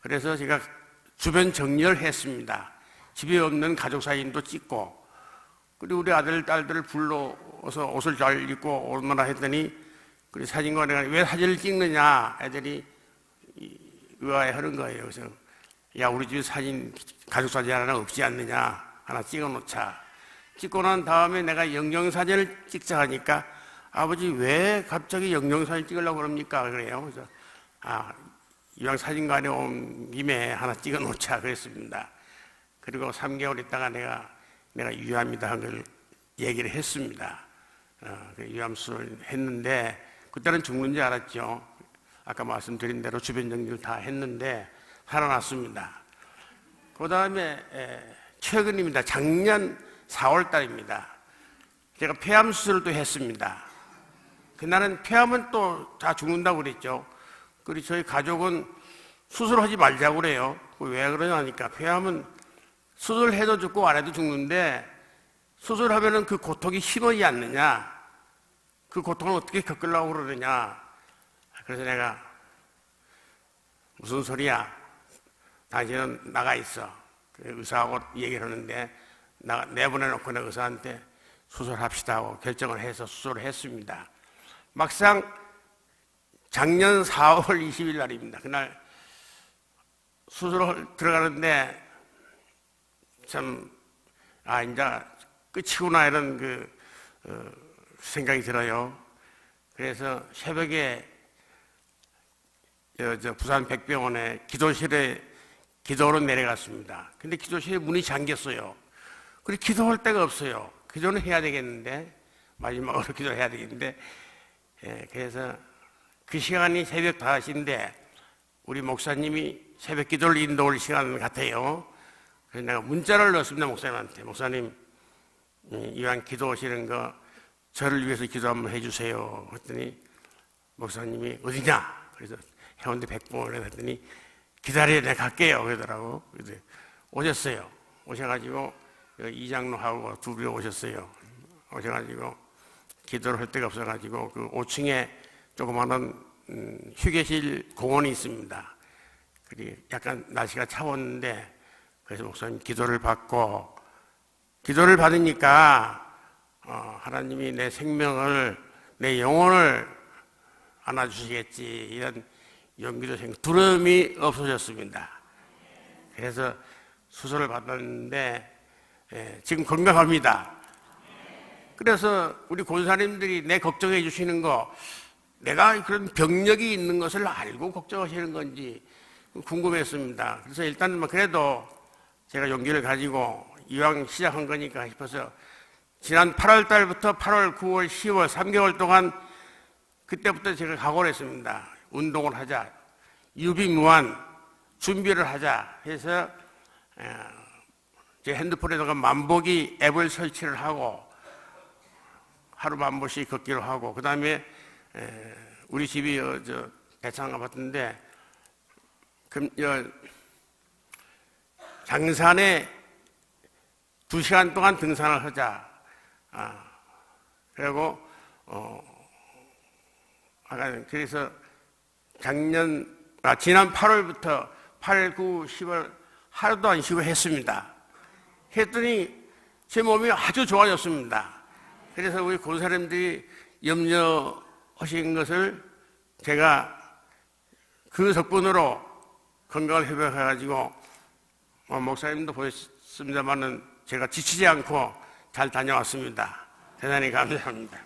그래서 제가 주변 정리를 했습니다. 집에 없는 가족 사진도 찍고, 그리고 우리 아들, 딸들을 불러서 옷을 잘 입고 오느라 했더니, 그리고 사진관에 가서 왜 사진을 찍느냐, 애들이 의아해 하는 거예요. 그래서, 야, 우리 집에 사진, 가족 사진 하나 없지 않느냐, 하나 찍어 놓자. 찍고 난 다음에 내가 영영사진을 찍자 하니까, 아버지 왜 갑자기 영영사진 찍으려고 그럽니까? 그래요. 그래서, 이왕 사진관에 온 김에 하나 찍어 놓자 그랬습니다. 그리고 3개월 있다가 내가 유암이다 한 걸 얘기를 했습니다. 유암수를 했는데 그때는 죽는 줄 알았죠. 아까 말씀드린 대로 주변 정리를 다 했는데 살아났습니다. 그 다음에 최근입니다. 작년 4월 달입니다. 제가 폐암 수술도 했습니다. 그날은 폐암은 또 다 죽는다고 그랬죠. 그리고 저희 가족은 수술하지 말자고 그래요. 왜 그러냐니까 폐암은 수술해도 죽고 안 해도 죽는데 수술하면은 그 고통이 심하지 않느냐, 그 고통을 어떻게 겪으려고 그러느냐. 그래서 내가 무슨 소리야, 당신은 나가 있어. 의사하고 얘기를 하는데 내보내놓고 내가 의사한테 수술합시다 하고 결정을 해서 수술을 했습니다. 막상 작년 4월 20일 날입니다. 그날 수술을 들어가는데 참, 이제 끝이구나 이런 생각이 들어요. 그래서 새벽에 부산 백병원에 기도실에 기도로 내려갔습니다. 근데 기도실에 문이 잠겼어요. 그리고 기도할 데가 없어요. 기도는 해야 되겠는데, 마지막으로 기도를 해야 되겠는데, 그래서 그 시간이 새벽 5시인데 우리 목사님이 새벽 기도를 인도할 시간 같아요. 그래서 내가 문자를 넣었습니다. 목사님한테. 목사님, 이왕 기도하시는 거 저를 위해서 기도 한번 해주세요. 그랬더니 목사님이 어디냐? 그래서 해운대 백봉원에 갔더니 기다려, 내가 갈게요. 그러더라고. 그래서 오셨어요. 오셔가지고 이장로하고 둘이 오셨어요. 오셔가지고 기도를 할 데가 없어가지고 그 5층에 조그마한 휴게실 공원이 있습니다. 그리고 약간 날씨가 차웠는데 그래서 목사님 기도를 받고, 기도를 받으니까 하나님이 내 생명을, 내 영혼을 안아주시겠지, 이런 용기도 생기고 두려움이 없어졌습니다. 그래서 수술을 받았는데 지금 건강합니다. 그래서 우리 권사님들이 내 걱정해 주시는 거, 내가 그런 병력이 있는 것을 알고 걱정하시는 건지 궁금했습니다. 그래서 일단 그래도 제가 용기를 가지고 이왕 시작한 거니까 싶어서 지난 8월 달부터 8월, 9월, 10월 3개월 동안 그때부터 제가 각오를 했습니다. 운동을 하자, 유비무한 준비를 하자 해서 제 핸드폰에다가 만보기 앱을 설치를 하고 하루 만 보씩 걷기로 하고, 그 다음에 우리 집이 대창 아파트인데 장산에 2시간 동안 등산을 하자. 그리고 그래서 지난 8월부터 8, 9, 10월 하루도 안 쉬고 했습니다. 했더니 제 몸이 아주 좋아졌습니다. 그래서 우리 권사님들이 염려하신 것을 제가 그 덕분으로 건강을 회복해가지고 목사님도 보셨습니다만은 제가 지치지 않고 잘 다녀왔습니다. 대단히 감사합니다.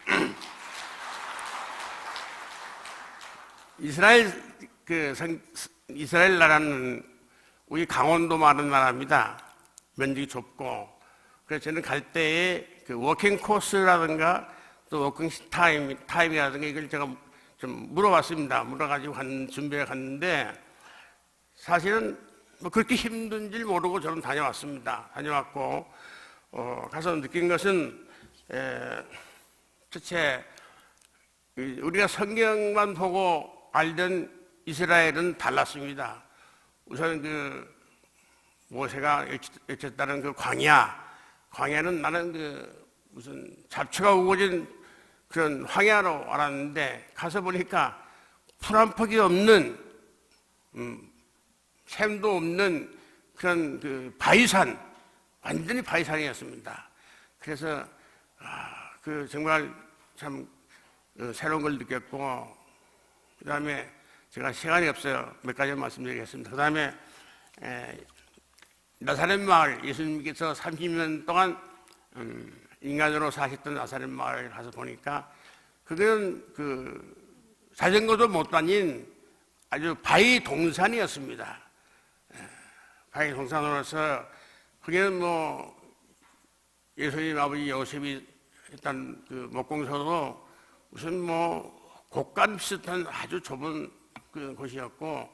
이스라엘 나라는 우리 강원도 많은 나라입니다. 면적이 좁고, 그래서 저는 갈 때에 그 워킹 코스라든가 또 워킹 타임이라든가 이걸 제가 좀 물어봤습니다. 물어가지고 준비해 갔는데 사실은 그렇게 힘든 줄 모르고 저는 다녀왔습니다. 다녀왔고, 가서 느낀 것은, 첫째, 우리가 성경만 보고 알던 이스라엘은 달랐습니다. 우선 모세가 외쳤다는 그 광야는 나는 무슨 잡초가 우거진 그런 황야로 알았는데 가서 보니까 풀 한 폭이 없는 샘도 없는 그런 그 바위산, 완전히 바위산이었습니다. 그래서 그 정말 참 새로운 걸 느꼈고, 그 다음에 제가 시간이 없어요. 몇 가지 말씀드리겠습니다. 그 다음에 나사렛 마을, 예수님께서 30년 동안 인간으로 사셨던 나사렛 마을에 가서 보니까 그건 그 자전거도 못 다닌 아주 바위 동산이었습니다. 바위 동산으로서 거기는 뭐 예수님 아버지 요셉이 했던 그 목공소도 무슨 뭐 곡간 비슷한 아주 좁은 그런 곳이었고,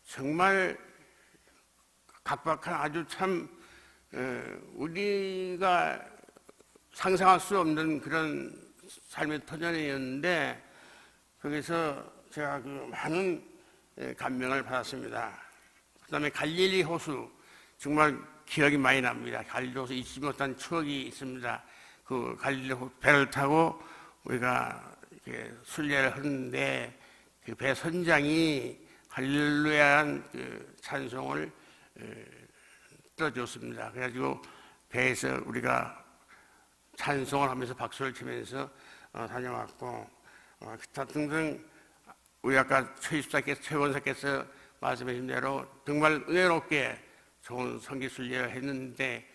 정말 각박한 아주 참 우리가 상상할 수 없는 그런 삶의 터전이었는데, 거기서 제가 그 많은 감명을 받았습니다. 그 다음에 갈릴리 호수, 정말 기억이 많이 납니다. 갈릴리 호수 잊지 못한 추억이 있습니다. 그 갈릴리 호수 배를 타고 우리가 이렇게 순례를 하는데, 그 배 선장이 할렐루야한 그 찬송을 떠줬습니다. 그래가지고 배에서 우리가 찬송을 하면서 박수를 치면서 다녀왔고, 기타 등등 우리 아까 최 원사께서 말씀해 주신 대로 정말 은혜롭게 좋은 선교 순례를 했는데,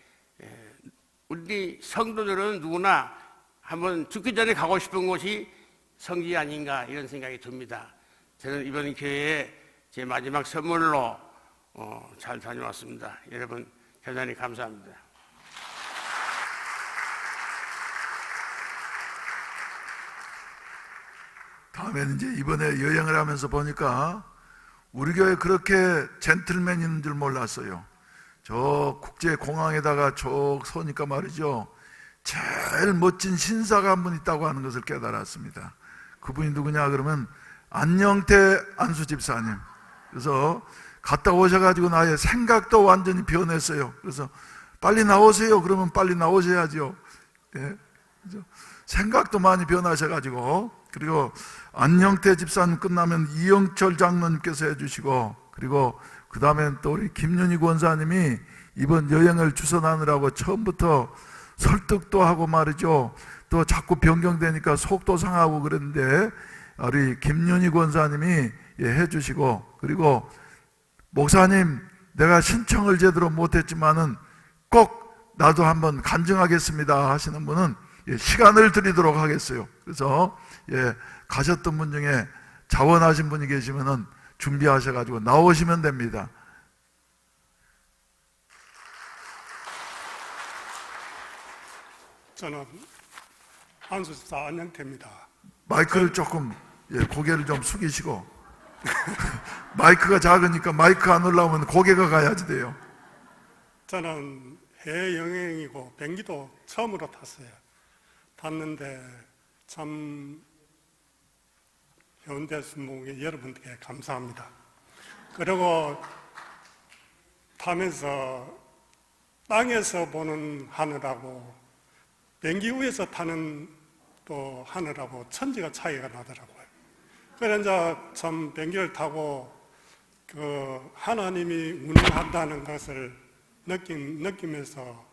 우리 성도들은 누구나 한번 죽기 전에 가고 싶은 곳이 성지 아닌가 이런 생각이 듭니다. 저는 이번 기회에 제 마지막 선물로 잘 다녀왔습니다. 여러분 대단히 감사합니다. 다음에는 이제 이번에 여행을 하면서 보니까 우리 교회 그렇게 젠틀맨 있는 줄 몰랐어요. 저 국제공항에다가 쭉 서니까 말이죠, 제일 멋진 신사가 한 분 있다고 하는 것을 깨달았습니다. 그분이 누구냐 그러면 안녕태 안수 집사님. 그래서 갔다 오셔가지고 나의 생각도 완전히 변했어요. 그래서 빨리 나오세요 그러면 빨리 나오셔야죠. 예? 생각도 많이 변하셔가지고, 그리고 안녕태 집사님 끝나면 이영철 장로님께서 해주시고, 그리고 그 다음엔 또 우리 김윤희 권사님이 이번 여행을 주선하느라고 처음부터 설득도 하고 말이죠, 또 자꾸 변경되니까 속도 상하고 그랬는데 우리 김윤희 권사님이 해주시고, 그리고 목사님 내가 신청을 제대로 못했지만은 꼭 나도 한번 간증하겠습니다 하시는 분은 시간을 드리도록 하겠어요. 그래서 가셨던 분 중에 자원하신 분이 계시면은 준비하셔가지고 나오시면 됩니다. 저는 안수집사 안녕태입니다. 마이크를 조금 고개를 좀 숙이시고 마이크가 작으니까 마이크 안 올라오면 고개가 가야지 돼요. 저는 해외여행이고 비행기도 처음으로 탔어요. 탔는데 참 현대 순복의 여러분께 감사합니다. 그리고 타면서 땅에서 보는 하늘하고 비행기 위에서 타는 또 하늘하고 천지가 차이가 나더라고요. 그래서 이제 참 비행기를 타고 그 하나님이 운행한다는 것을 느끼면서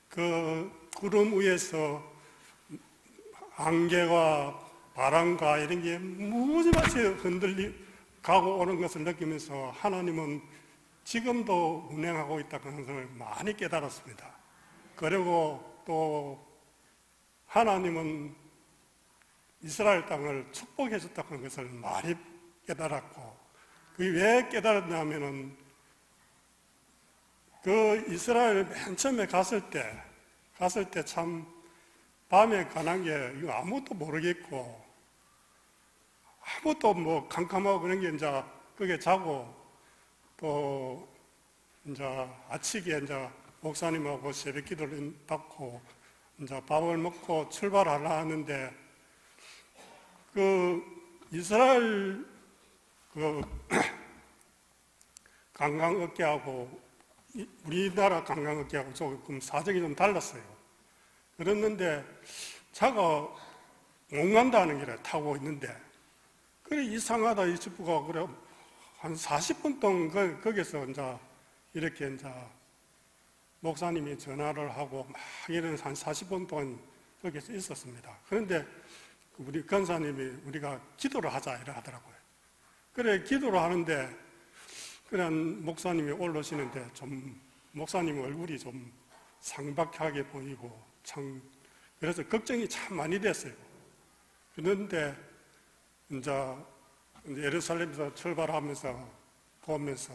그 구름 위에서 안개와 바람과 이런 게 무지마치 가고 오는 것을 느끼면서 하나님은 지금도 운행하고 있다는 것을 많이 깨달았습니다. 그리고 또 하나님은 이스라엘 땅을 축복해 줬다는 것을 많이 깨달았고, 그게 왜 깨달았냐면은 그 이스라엘 맨 처음에 갔을 때 참 밤에 가난 게 이거 아무것도 모르겠고, 아무것도 뭐 캄캄하고 그런 게 이제 거기에 자고, 또 이제 아침에 이제 목사님하고 새벽 기도를 받고 이제 밥을 먹고 출발하려 하는데, 그 이스라엘 그 관광업계하고 우리나라 관광업계하고 조금 사정이 좀 달랐어요. 그랬는데 차가 못 간다는 길을 타고 있는데, 그래 이상하다 이 집부가 그래 한 40분 동안 거기서 이제 이렇게 이제 목사님이 전화를 하고 막 이런 한 40분 동안 거기서 있었습니다. 그런데 우리 권사님이 우리가 기도를 하자 이래 하더라고요. 그래 기도를 하는데 그냥 목사님이 올라오시는데 좀 목사님 얼굴이 좀 상박하게 보이고 참 그래서 걱정이 참 많이 됐어요. 그런데 이제 예루살렘에서 출발하면서 보면서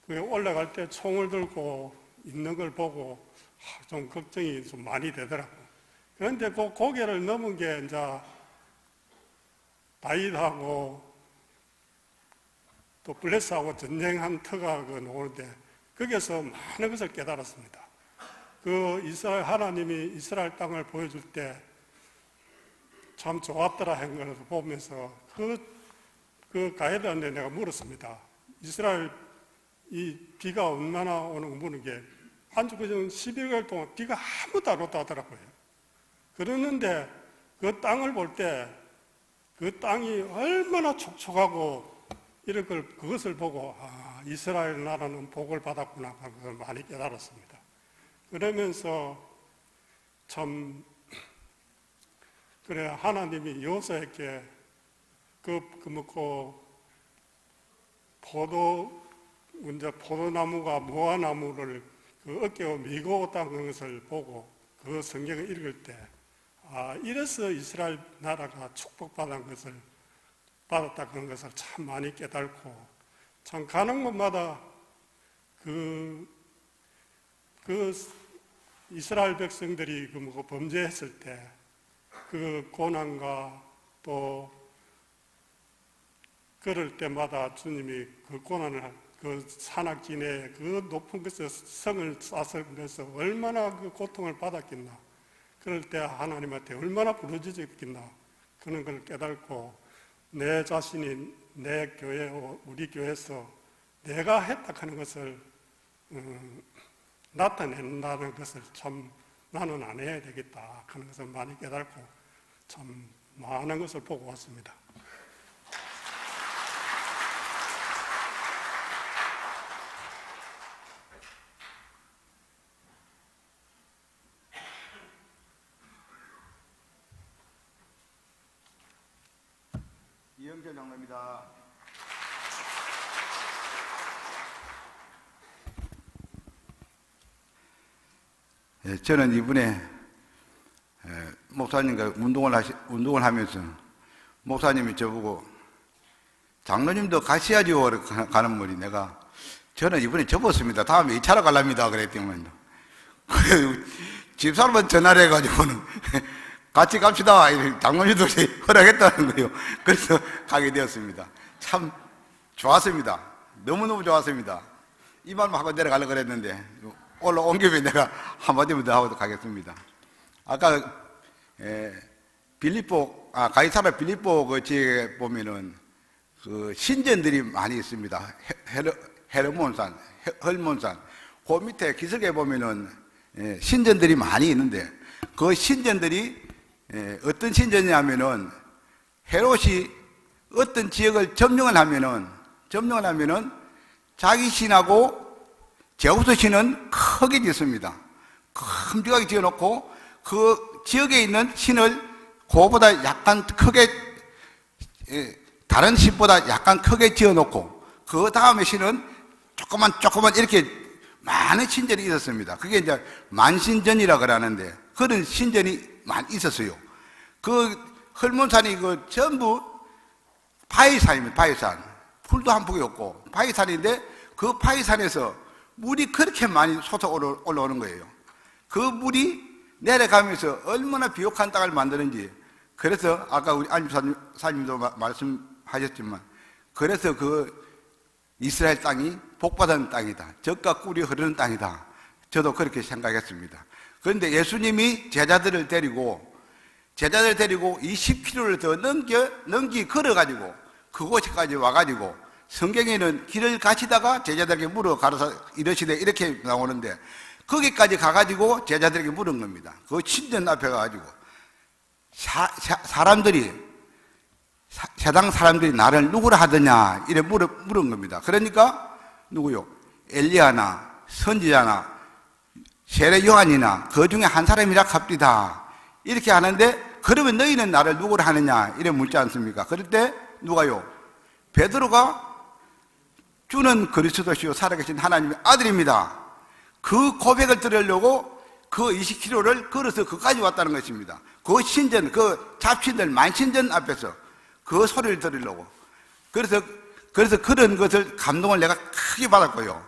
그 올라갈 때 총을 들고 있는 걸 보고 좀 걱정이 좀 많이 되더라고요. 그런데 그 고개를 넘은 게 이제 다윗하고 또 블레스하고 전쟁한 터가 나오는데 거기서 많은 것을 깨달았습니다. 그 이스라엘 하나님이 이스라엘 땅을 보여줄 때 참 좋았더라 하는 걸 보면서 그 가이드한테 내가 물었습니다. 이스라엘 이 비가 얼마나 오는 거 묻는 게 한주 그전 12개월 동안 비가 아무도 안 왔다 하더라고요. 그러는데 그 땅을 볼 때 그 땅이 얼마나 촉촉하고 이런 걸 그것을 보고 이스라엘 나라는 복을 받았구나 하는 걸 많이 깨달았습니다. 그러면서 참 그래 하나님이 여호수아에게 포도나무가 무화나무를 그 어깨에 메고 있다는 것을 보고 그 성경을 읽을 때 이래서 이스라엘 나라가 축복받은 것을 받았다 그런 것을 참 많이 깨달고 참 가는 곳마다 그 이스라엘 백성들이 범죄했을 때 그 고난과 또 그럴 때마다 주님이 그 고난을 그 산악지대에 그 높은 곳에 성을 쌓으면서 얼마나 그 고통을 받았겠나. 그럴 때 하나님한테 얼마나 부르짖었겠나. 그런 걸 깨닫고 내 자신이 내 교회, 우리 교회에서 내가 했다 하는 것을 나타낸다는 것을 참 나는 안 해야 되겠다 하는 것을 많이 깨닫고 참 많은 것을 보고 왔습니다. 이영철 장로입니다. 저는 이번에 목사님과 운동을 하면서 목사님이 저보고 장로님도 같이 하죠 가는 말이 내가 저는 이번에 접었습니다. 다음에 2차로 가랍니다. 그랬더니 집사람은 전화를 해가지고는 같이 갑시다. 장로님도 허락했다는 거예요. 그래서 가게 되었습니다. 참 좋았습니다. 너무너무 좋았습니다. 이 말만 하고 내려가려고 그랬는데 올라온 김에 내가 한마디만 더 하고 가겠습니다. 아까 가이사라 빌립보 그 지역에 보면은 그 신전들이 많이 있습니다. 헤르몬산, 헐몬산. 그 밑에 기슭에 보면은 신전들이 많이 있는데 그 신전들이 어떤 신전이냐면은 헤롯이 어떤 지역을 점령을 하면은 자기 신하고 제우스 신은 크게 짓습니다. 큼직하게 지어놓고 그 지역에 있는 신을 그보다 약간 크게 다른 신보다 약간 크게 지어놓고 그 다음에 신은 조그만 이렇게 많은 신전이 있었습니다. 그게 이제 만신전이라 그러는데 그런 신전이 많이 있었어요. 그 헐몬산이 그 전부 바위산입니다. 바위산. 풀도 한 폭이 없고 바위산인데 그 바위산에서 물이 그렇게 많이 솟아 올라오는 거예요. 그 물이 내려가면서 얼마나 비옥한 땅을 만드는지. 그래서 아까 우리 안집사님도 말씀하셨지만 그래서 그 이스라엘 땅이 복받은 땅이다. 젖과 꿀이 흐르는 땅이다. 저도 그렇게 생각했습니다. 그런데 예수님이 제자들을 데리고 20km를 더 걸어가지고 그곳까지 와가지고 성경에는 길을 가시다가 제자들에게 물어 가라사 이러시되 이렇게 나오는데 거기까지 가가지고 제자들에게 물은 겁니다. 그 신전 앞에 가가지고 사람들이 세상 사람들이 나를 누구라 하더냐 이래 물은 겁니다. 그러니까 누구요? 엘리야나 선지자나 세례 요한이나 그 중에 한 사람이라 합디다 이렇게 하는데, 그러면 너희는 나를 누구라 하느냐 이래 묻지 않습니까? 그럴 때 누가요? 베드로가 주는 그리스도시요 살아계신 하나님의 아들입니다. 그 고백을 들으려고 그 20km를 걸어서 그까지 왔다는 것입니다. 그 신전, 그 잡신들 만신전 앞에서 그 소리를 들으려고. 그래서 그런 것을 감동을 내가 크게 받았고요.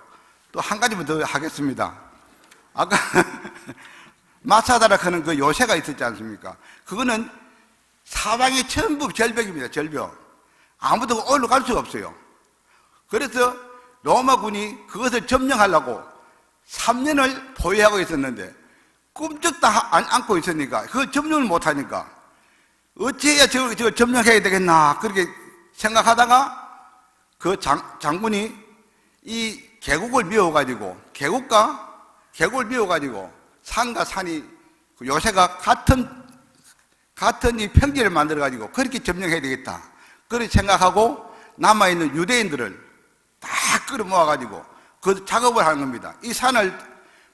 또 한 가지만 더 하겠습니다. 아까 마사다라 하는 그 요새가 있었지 않습니까? 그거는 사방이 전부 절벽입니다. 절벽. 아무도 올라갈 수가 없어요. 그래서 로마군이 그것을 점령하려고 3년을 포위하고 있었는데 꿈쩍도 안 안고 있으니까 그걸 점령을 못하니까 어찌해야 저걸 점령해야 되겠나 그렇게 생각하다가 그 장군이 이 계곡을 미워가지고 계곡을 미워가지고 산과 산이 요새가 같은 이 평지를 만들어가지고 그렇게 점령해야 되겠다 그렇게 생각하고 남아있는 유대인들을 다 끌어모아가지고 그 작업을 하는 겁니다. 이 산을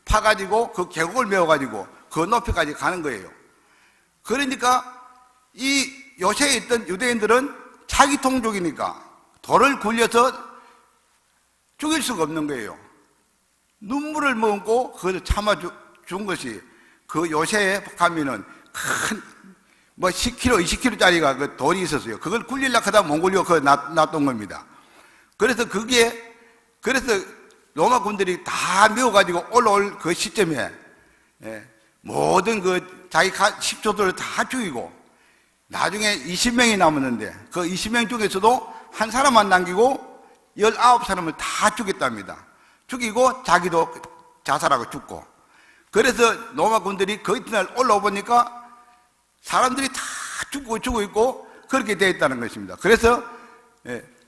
파가지고 그 계곡을 메워가지고 그 높이까지 가는 거예요. 그러니까 이 요새에 있던 유대인들은 자기 동족이니까 돌을 굴려서 죽일 수가 없는 거예요. 눈물을 머금고 그걸 참아준 것이 그 요새에 가면은 큰 10kg, 20kg짜리가 그 돌이 있었어요. 그걸 굴리려고 하다 못 굴리고 그걸 놔둔 겁니다. 그래서 로마 군들이 다 메워가지고 올라올 그 시점에 모든 그 자기 식조들을 다 죽이고 나중에 20명이 남았는데 그 20명 중에서도 한 사람만 남기고 19사람을 다 죽였답니다. 죽이고 자기도 자살하고 죽고. 그래서 로마 군들이 그 이튿날 올라오보니까 사람들이 다 죽고 있고 그렇게 되어 있다는 것입니다. 그래서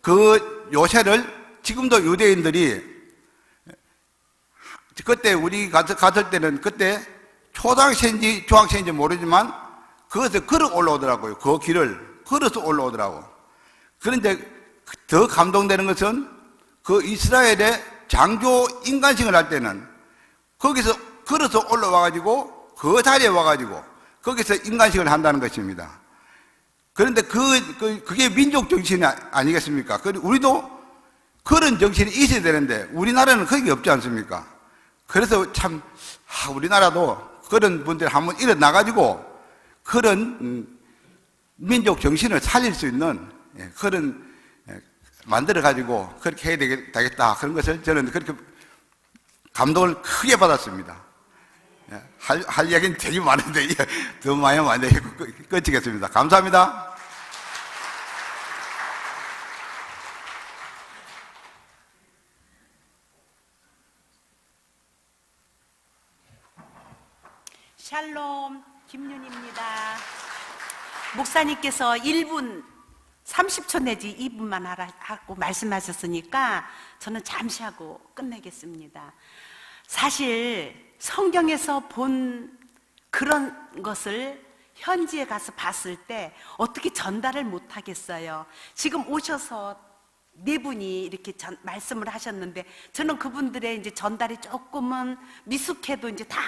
그 요새를 지금도 유대인들이 그때 우리 갔을 때는 그때 초등학생인지 중학생인지 모르지만 그것을 걸어 올라오더라고요. 그 길을 걸어서 올라오더라고. 그런데 더 감동되는 것은 그 이스라엘의 장교 인간식을 할 때는 거기서 걸어서 올라와가지고 그 자리에 와가지고 거기서 인간식을 한다는 것입니다. 그런데 그게 민족 정신이 아니겠습니까? 우리도 그런 정신이 있어야 되는데 우리나라는 그게 없지 않습니까? 그래서 참 우리나라도 그런 분들 한번 일어나가지고 그런 민족 정신을 살릴 수 있는 그런 만들어가지고 그렇게 해야 되겠다 그런 것을 저는 그렇게 감동을 크게 받았습니다. 할 이야기는 되게 많은데 더 많이 하면 안 되겠고 끝이겠습니다. 감사합니다. 샬롬, 김윤입니다. 목사님께서 1분 30초 내지 2분만 하고 말씀하셨으니까 저는 잠시 하고 끝내겠습니다. 사실 성경에서 본 그런 것을 현지에 가서 봤을 때 어떻게 전달을 못하겠어요. 지금 오셔서 네 분이 이렇게 말씀을 하셨는데 저는 그분들의 이제 전달이 조금은 미숙해도 이제 다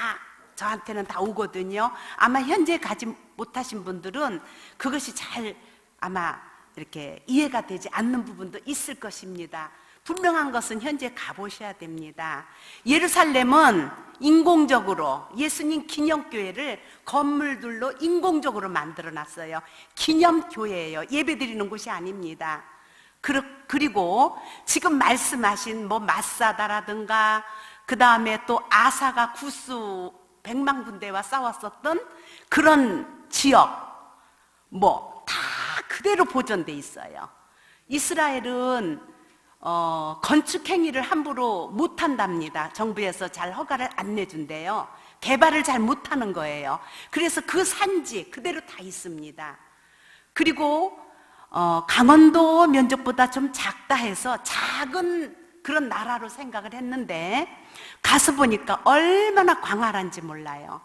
저한테는 다 오거든요. 아마 현재 가지 못하신 분들은 그것이 잘 아마 이렇게 이해가 되지 않는 부분도 있을 것입니다. 분명한 것은 현재 가보셔야 됩니다. 예루살렘은 인공적으로 예수님 기념교회를 건물들로 인공적으로 만들어놨어요. 기념교회예요. 예배드리는 곳이 아닙니다. 그리고 지금 말씀하신 마사다라든가 그 다음에 또 아사가 구스 100만 군대와 싸웠었던 그런 지역 다 그대로 보존돼 있어요. 이스라엘은 건축 행위를 함부로 못 한답니다. 정부에서 잘 허가를 안 내준대요. 개발을 잘 못하는 거예요. 그래서 그 산지 그대로 다 있습니다. 그리고 강원도 면적보다 좀 작다 해서 작은 그런 나라로 생각을 했는데 가서 보니까 얼마나 광활한지 몰라요.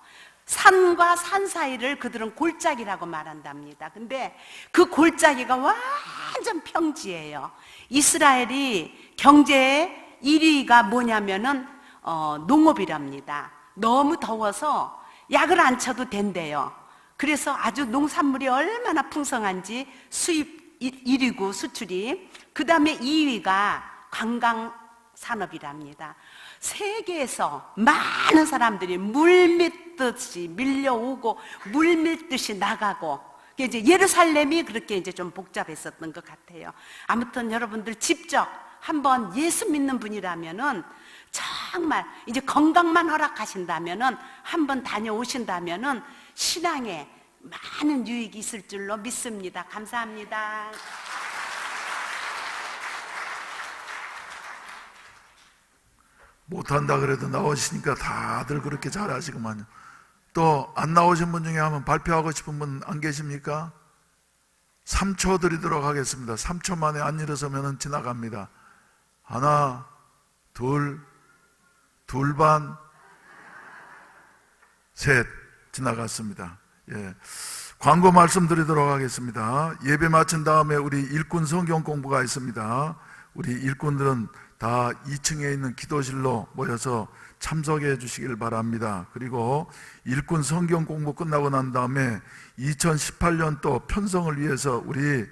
산과 산 사이를 그들은 골짜기라고 말한답니다. 근데 그 골짜기가 완전 평지예요. 이스라엘이 경제의 1위가 뭐냐면은 농업이랍니다. 너무 더워서 약을 안 쳐도 된대요. 그래서 아주 농산물이 얼마나 풍성한지 수입 1위고 수출이, 그 다음에 2위가 관광 산업이랍니다. 세계에서 많은 사람들이 물밀듯이 밀려오고 물밀듯이 나가고, 이제 예루살렘이 그렇게 이제 좀 복잡했었던 것 같아요. 아무튼 여러분들 직접 한번 예수 믿는 분이라면은 정말 이제 건강만 허락하신다면은 한번 다녀오신다면은 신앙에 많은 유익이 있을 줄로 믿습니다. 감사합니다. 못한다 그래도 나오시니까 다들 그렇게 잘하시구만요. 또 안 나오신 분 중에 한번 발표하고 싶은 분 안 계십니까? 3초 드리도록 하겠습니다. 3초 만에 안 일어서면 지나갑니다. 하나, 둘, 둘반, 셋, 지나갔습니다. 예. 광고 말씀드리도록 하겠습니다. 예배 마친 다음에 우리 일꾼 성경 공부가 있습니다. 우리 일꾼들은 다 2층에 있는 기도실로 모여서 참석해 주시길 바랍니다. 그리고 일꾼 성경 공부 끝나고 난 다음에 2018년도 편성을 위해서 우리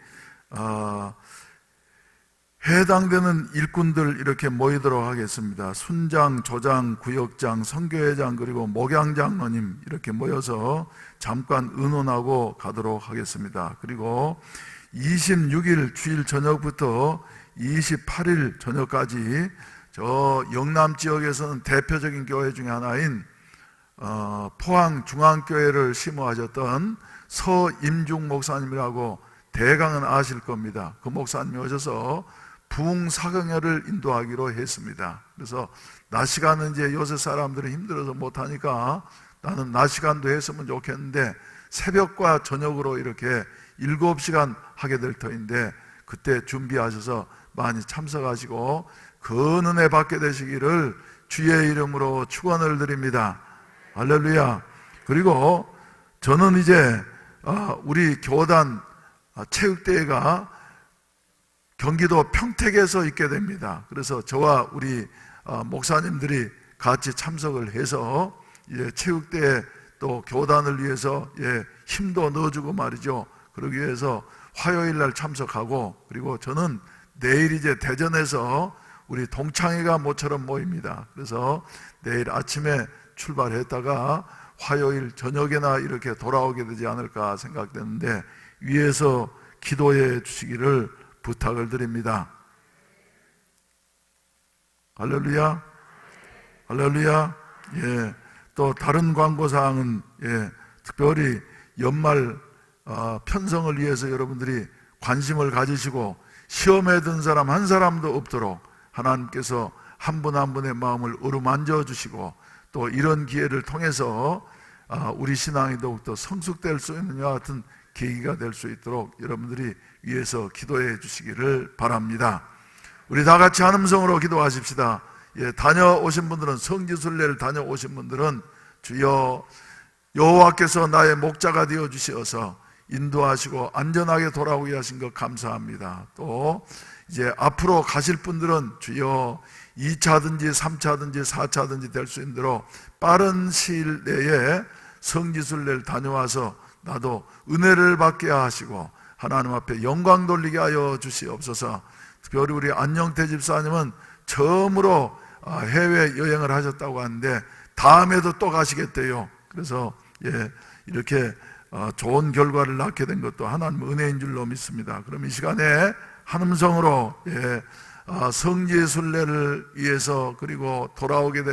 해당되는 일꾼들 이렇게 모이도록 하겠습니다. 순장, 조장, 구역장, 선교회장, 그리고 목양장로님 이렇게 모여서 잠깐 의논하고 가도록 하겠습니다. 그리고 26일 주일 저녁부터 28일 저녁까지 저 영남 지역에서는 대표적인 교회 중에 하나인 포항 중앙교회를 심호하셨던 서임중 목사님이라고 대강은 아실 겁니다. 그 목사님이 오셔서 부흥사경회를 인도하기로 했습니다. 그래서 낮 시간은 이제 요새 사람들이 힘들어서 못하니까 나는 낮 시간도 했으면 좋겠는데 새벽과 저녁으로 이렇게 7시간 하게 될 터인데 그때 준비하셔서 많이 참석하시고 그 은혜 받게 되시기를 주의 이름으로 축원을 드립니다. 할렐루야. 그리고 저는 이제 우리 교단 체육대회가 경기도 평택에서 있게 됩니다. 그래서 저와 우리 목사님들이 같이 참석을 해서 이제 체육대회 또 교단을 위해서 힘도 넣어주고 말이죠. 그러기 위해서 화요일 날 참석하고, 그리고 저는 내일 이제 대전에서 우리 동창회가 모처럼 모입니다. 그래서 내일 아침에 출발했다가 화요일 저녁에나 이렇게 돌아오게 되지 않을까 생각되는데 위에서 기도해 주시기를 부탁을 드립니다. 할렐루야. 할렐루야. 예. 또 다른 광고사항은 특별히 연말 편성을 위해서 여러분들이 관심을 가지시고 시험에 든 사람 한 사람도 없도록 하나님께서 한 분 한 분의 마음을 어루만져 주시고 또 이런 기회를 통해서 우리 신앙이 더욱더 성숙될 수 있는 이와 같은 계기가 될 수 있도록 여러분들이 위해서 기도해 주시기를 바랍니다. 우리 다 같이 한 음성으로 기도하십시다. 다녀오신 분들은, 성지순례를 다녀오신 분들은 주여 여호와께서 나의 목자가 되어 주시어서 인도하시고 안전하게 돌아오게 하신 것 감사합니다. 또 이제 앞으로 가실 분들은 주여 2차든지 3차든지 4차든지 될 수 있도록 빠른 시일 내에 성지순례를 다녀와서 나도 은혜를 받게 하시고 하나님 앞에 영광 돌리게 하여 주시옵소서. 특별히 우리 안영태 집사님은 처음으로 해외 여행을 하셨다고 하는데 다음에도 또 가시겠대요. 그래서 이렇게 좋은 결과를 낳게 된 것도 하나님 은혜인 줄로 믿습니다. 그럼 이 시간에 한 음성으로 성지순례를 위해서 그리고 돌아오게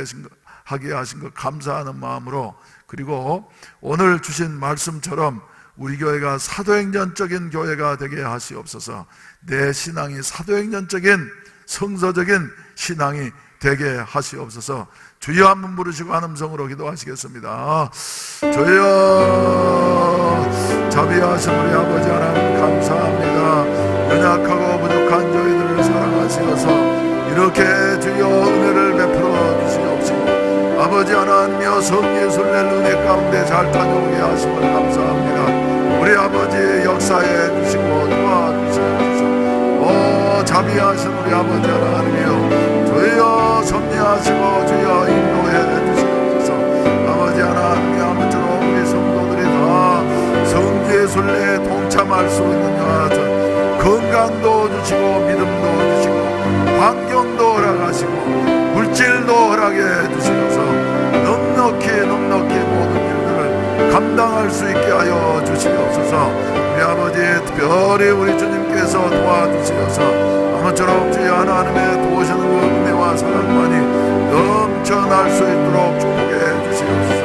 하게 하신 것 감사하는 마음으로, 그리고 오늘 주신 말씀처럼 우리 교회가 사도행전적인 교회가 되게 하시옵소서. 내 신앙이 사도행전적인 성서적인 신앙이 되게 하시옵소서. 주여 한번 부르시고 한 음성으로 기도하시겠습니다. 주여, 자비하신 우리 아버지 하나님 감사합니다. 연약하고 부족한 저희들을 사랑하시어서 이렇게 주여 은혜를 베풀어 주시옵시고 아버지 하나님이여 성리의 순례를 은혜 가운데 잘 다녀오게 하심을 감사합니다. 우리 아버지의 역사에 주시고 도와주시옵소서. 자비하신 우리 아버지 하나님이여 주여 섭리하시고 주여 인도해 주시옵소서. 아버지 하나님이 아무쪼록 우리 성도들이 다 성지의 순례에 동참할 수 있는 여하 같은 건강도 주시고 믿음도 주시고 환경도 허락하시고 물질도 허락해 주시면서 넉넉히 모든 일들을 감당할 수 있게 하여 주시옵소서. 우리 아버지 특별히 우리 주님께서 도와주시어서 아무쪼록 주여 하나님의 도우시는 그 은혜와 사랑만이 넘쳐날 수 있도록 축복해 주시옵소서.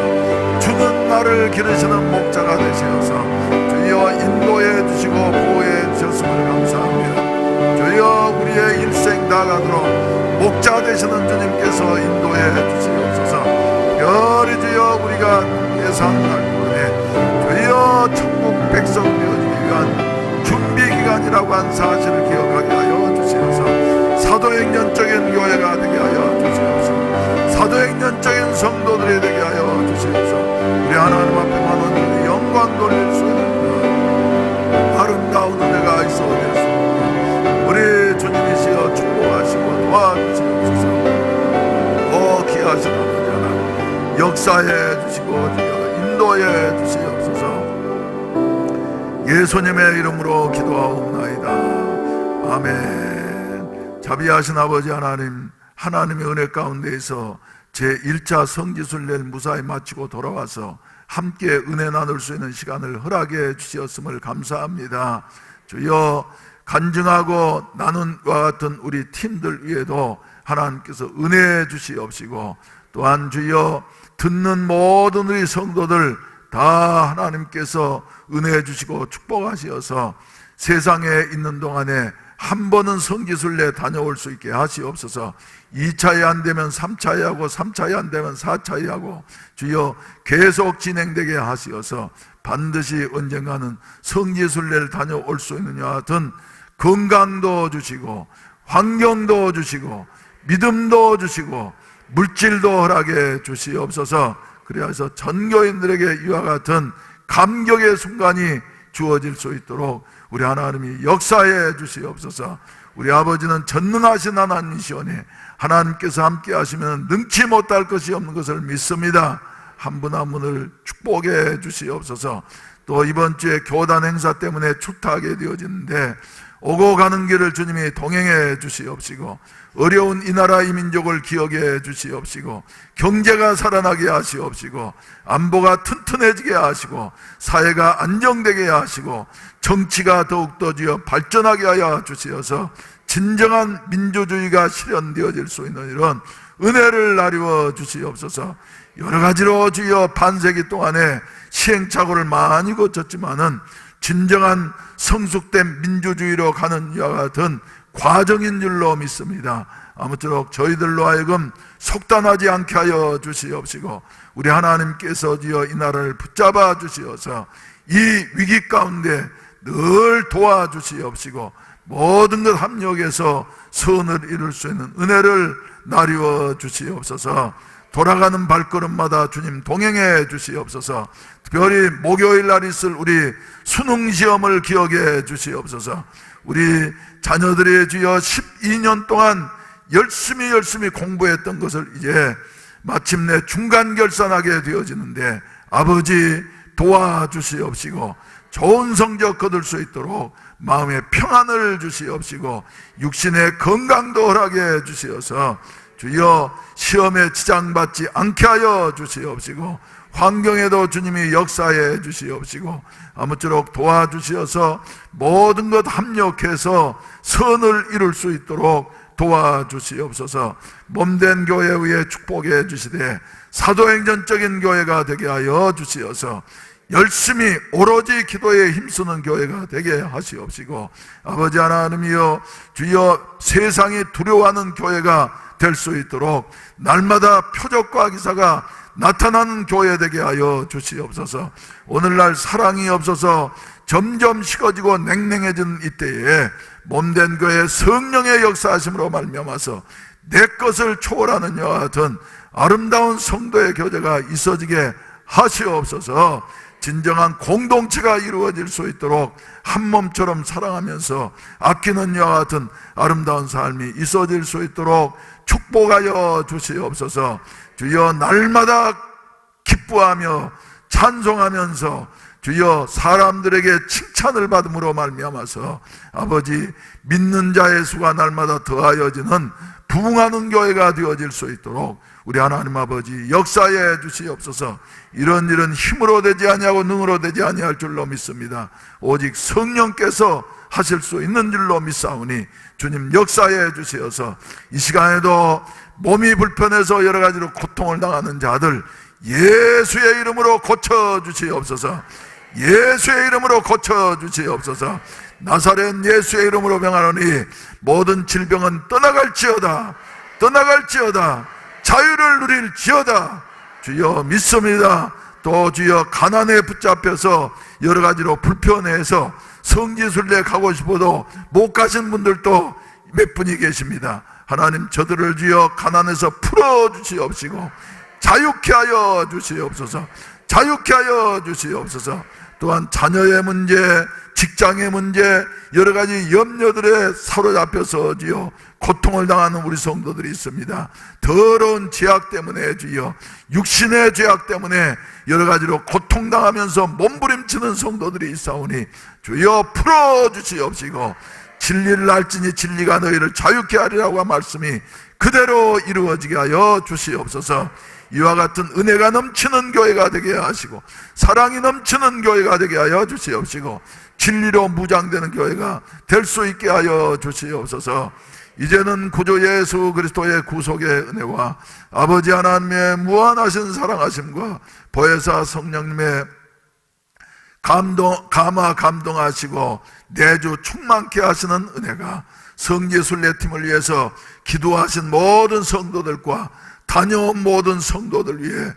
주는 나를 기르시는 목자가 되시어서 주여 인도해 주시고 보호해 주셨음을 감사합니다. 주여 우리의 일생 다가도록 목자 되시는 주님께서 인도해 주시옵소서. 별이 주여 우리가 예상할 동안에 주여 천국 백성 되어지기 위한 준비 기간이라고 한 사실을 기억하게 하여 주시옵소서. 사도행전적인 교회가 되게 하여 주시옵소서. 사도행전적인 성도들이 되게 하여 주시옵소서. 우리 하나님 앞에 만원들이 영광 돌릴 수 있는 아름다운 은혜가 있어 될 수 있는 우리 주님이시여 축복하시고 도와주시옵소서. 귀하신 아버지 하나님 역사해 주시고 인도해 주시옵소서. 예수님의 이름으로 기도하옵나이다. 아멘. 자비하신 아버지 하나님, 하나님의 은혜 가운데에서 제1차 성지순례를 무사히 마치고 돌아와서 함께 은혜 나눌 수 있는 시간을 허락해 주시었음을 감사합니다. 주여 간증하고 나눈과 같은 우리 팀들 위에도 하나님께서 은혜 주시옵시고 또한 주여 듣는 모든 우리 성도들 다 하나님께서 은혜 주시고 축복하시어서 세상에 있는 동안에 한 번은 성지순례 다녀올 수 있게 하시옵소서. 2차에 안 되면 3차에 하고 3차에 안 되면 4차에 하고 주여 계속 진행되게 하시어서 반드시 언젠가는 성지순례를 다녀올 수 있는 여하 같은 건강도 주시고 환경도 주시고 믿음도 주시고 물질도 허락해 주시옵소서. 그래서 전교인들에게 이와 같은 감격의 순간이 주어질 수 있도록 우리 하나님이 역사해 주시옵소서. 우리 아버지는 전능하신 하나님이시오니 하나님께서 함께 하시면 능치 못할 것이 없는 것을 믿습니다. 한 분 한 분을 축복해 주시옵소서. 또 이번 주에 교단 행사 때문에 출타하게 되어지는데 오고 가는 길을 주님이 동행해 주시옵시고 어려운 이 나라 이 민족을 기억해 주시옵시고 경제가 살아나게 하시옵시고 안보가 튼튼해지게 하시고 사회가 안정되게 하시고 정치가 더욱더 주여 발전하게 하여 주시어서 진정한 민주주의가 실현되어질 수 있는 이런 은혜를 나누어 주시옵소서. 여러 가지로 주여 반세기 동안에 시행착오를 많이 거쳤지만은 진정한 성숙된 민주주의로 가는 이와 같은 과정인 줄로 믿습니다. 아무쪼록 저희들로 하여금 속단하지 않게 하여 주시옵시고 우리 하나님께서 주여 이 나라를 붙잡아 주시어서 이 위기 가운데 늘 도와주시옵시고 모든 것 합력해서 선을 이룰 수 있는 은혜를 나누어 주시옵소서. 돌아가는 발걸음마다 주님 동행해 주시옵소서. 특별히 목요일 날 있을 우리 수능시험을 기억해 주시옵소서. 우리 자녀들의 주여 12년 동안 열심히 공부했던 것을 이제 마침내 중간 결산하게 되어지는데 아버지 도와주시옵시고 좋은 성적 거둘 수 있도록 마음의 평안을 주시옵시고 육신의 건강도 허락해 주시어서 주여 시험에 지장받지 않게 하여 주시옵시고 환경에도 주님이 역사해 주시옵시고 아무쪼록 도와주시어서 모든 것 합력해서 선을 이룰 수 있도록 도와주시옵소서. 몸된 교회 위에 축복해 주시되 사도행전적인 교회가 되게 하여 주시어서 열심히 오로지 기도에 힘쓰는 교회가 되게 하시옵시고 아버지 하나님이여 주여 세상이 두려워하는 교회가 될 수 있도록 날마다 표적과 기사가 나타나는 교회 되게 하여 주시옵소서. 오늘날 사랑이 없어서 점점 식어지고 냉랭해진 이때에 몸된 교회 성령의 역사하심으로 말미암아서 내 것을 초월하는 여와 같은 아름다운 성도의 교제가 있어지게 하시옵소서. 진정한 공동체가 이루어질 수 있도록 한 몸처럼 사랑하면서 아끼는 이와 같은 아름다운 삶이 있어질 수 있도록 축복하여 주시옵소서. 주여, 날마다 기뻐하며 찬송하면서 주여 사람들에게 칭찬을 받음으로 말미암아서 아버지 믿는 자의 수가 날마다 더하여지는 부흥하는 교회가 되어질 수 있도록 우리 하나님 아버지 역사해 주시옵소서. 이런 일은 힘으로 되지 아니하고 능으로 되지 아니할 줄로 믿습니다. 오직 성령께서 하실 수 있는 줄로 믿사오니 주님 역사해 주시어서 이 시간에도 몸이 불편해서 여러 가지로 고통을 당하는 자들 예수의 이름으로 고쳐 주시옵소서. 예수의 이름으로 고쳐 주시옵소서. 나사렛 예수의 이름으로 명하노니 모든 질병은 떠나갈지어다. 떠나갈지어다. 자유를 누릴지어다. 주여 믿습니다. 또 주여 가난에 붙잡혀서 여러 가지로 불편해서 성지순례 가고 싶어도 못 가신 분들도 몇 분이 계십니다. 하나님 저들을 주여 가난에서 풀어주시옵시고 자유케 하여 주시옵소서. 자유케 하여 주시옵소서. 또한 자녀의 문제, 직장의 문제, 여러 가지 염려들에 사로잡혀서 주여 고통을 당하는 우리 성도들이 있습니다. 더러운 죄악 때문에 주여 육신의 죄악 때문에 여러 가지로 고통당하면서 몸부림치는 성도들이 있사오니 주여 풀어주시옵시고 진리를 알지니 진리가 너희를 자유케 하리라고 한 말씀이 그대로 이루어지게 하여 주시옵소서. 이와 같은 은혜가 넘치는 교회가 되게 하시고 사랑이 넘치는 교회가 되게 하여 주시옵시고 진리로 무장되는 교회가 될 수 있게 하여 주시옵소서. 이제는 구주 예수 그리스도의 구속의 은혜와 아버지 하나님의 무한하신 사랑하심과 보혜사 성령님의 감동하시고 내주 충만케 하시는 은혜가 성지순례팀을 위해서 기도하신 모든 성도들과 다녀온 모든 성도들 위해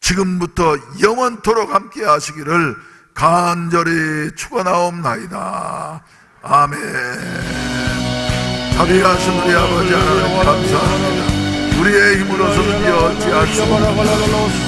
지금부터 영원토록 함께 하시기를 간절히 축원하옵나이다. 아멘. 자비하신 우리 아버지 하나님 감사합니다. 우리의 힘으로서는 어찌할 수 없습니다.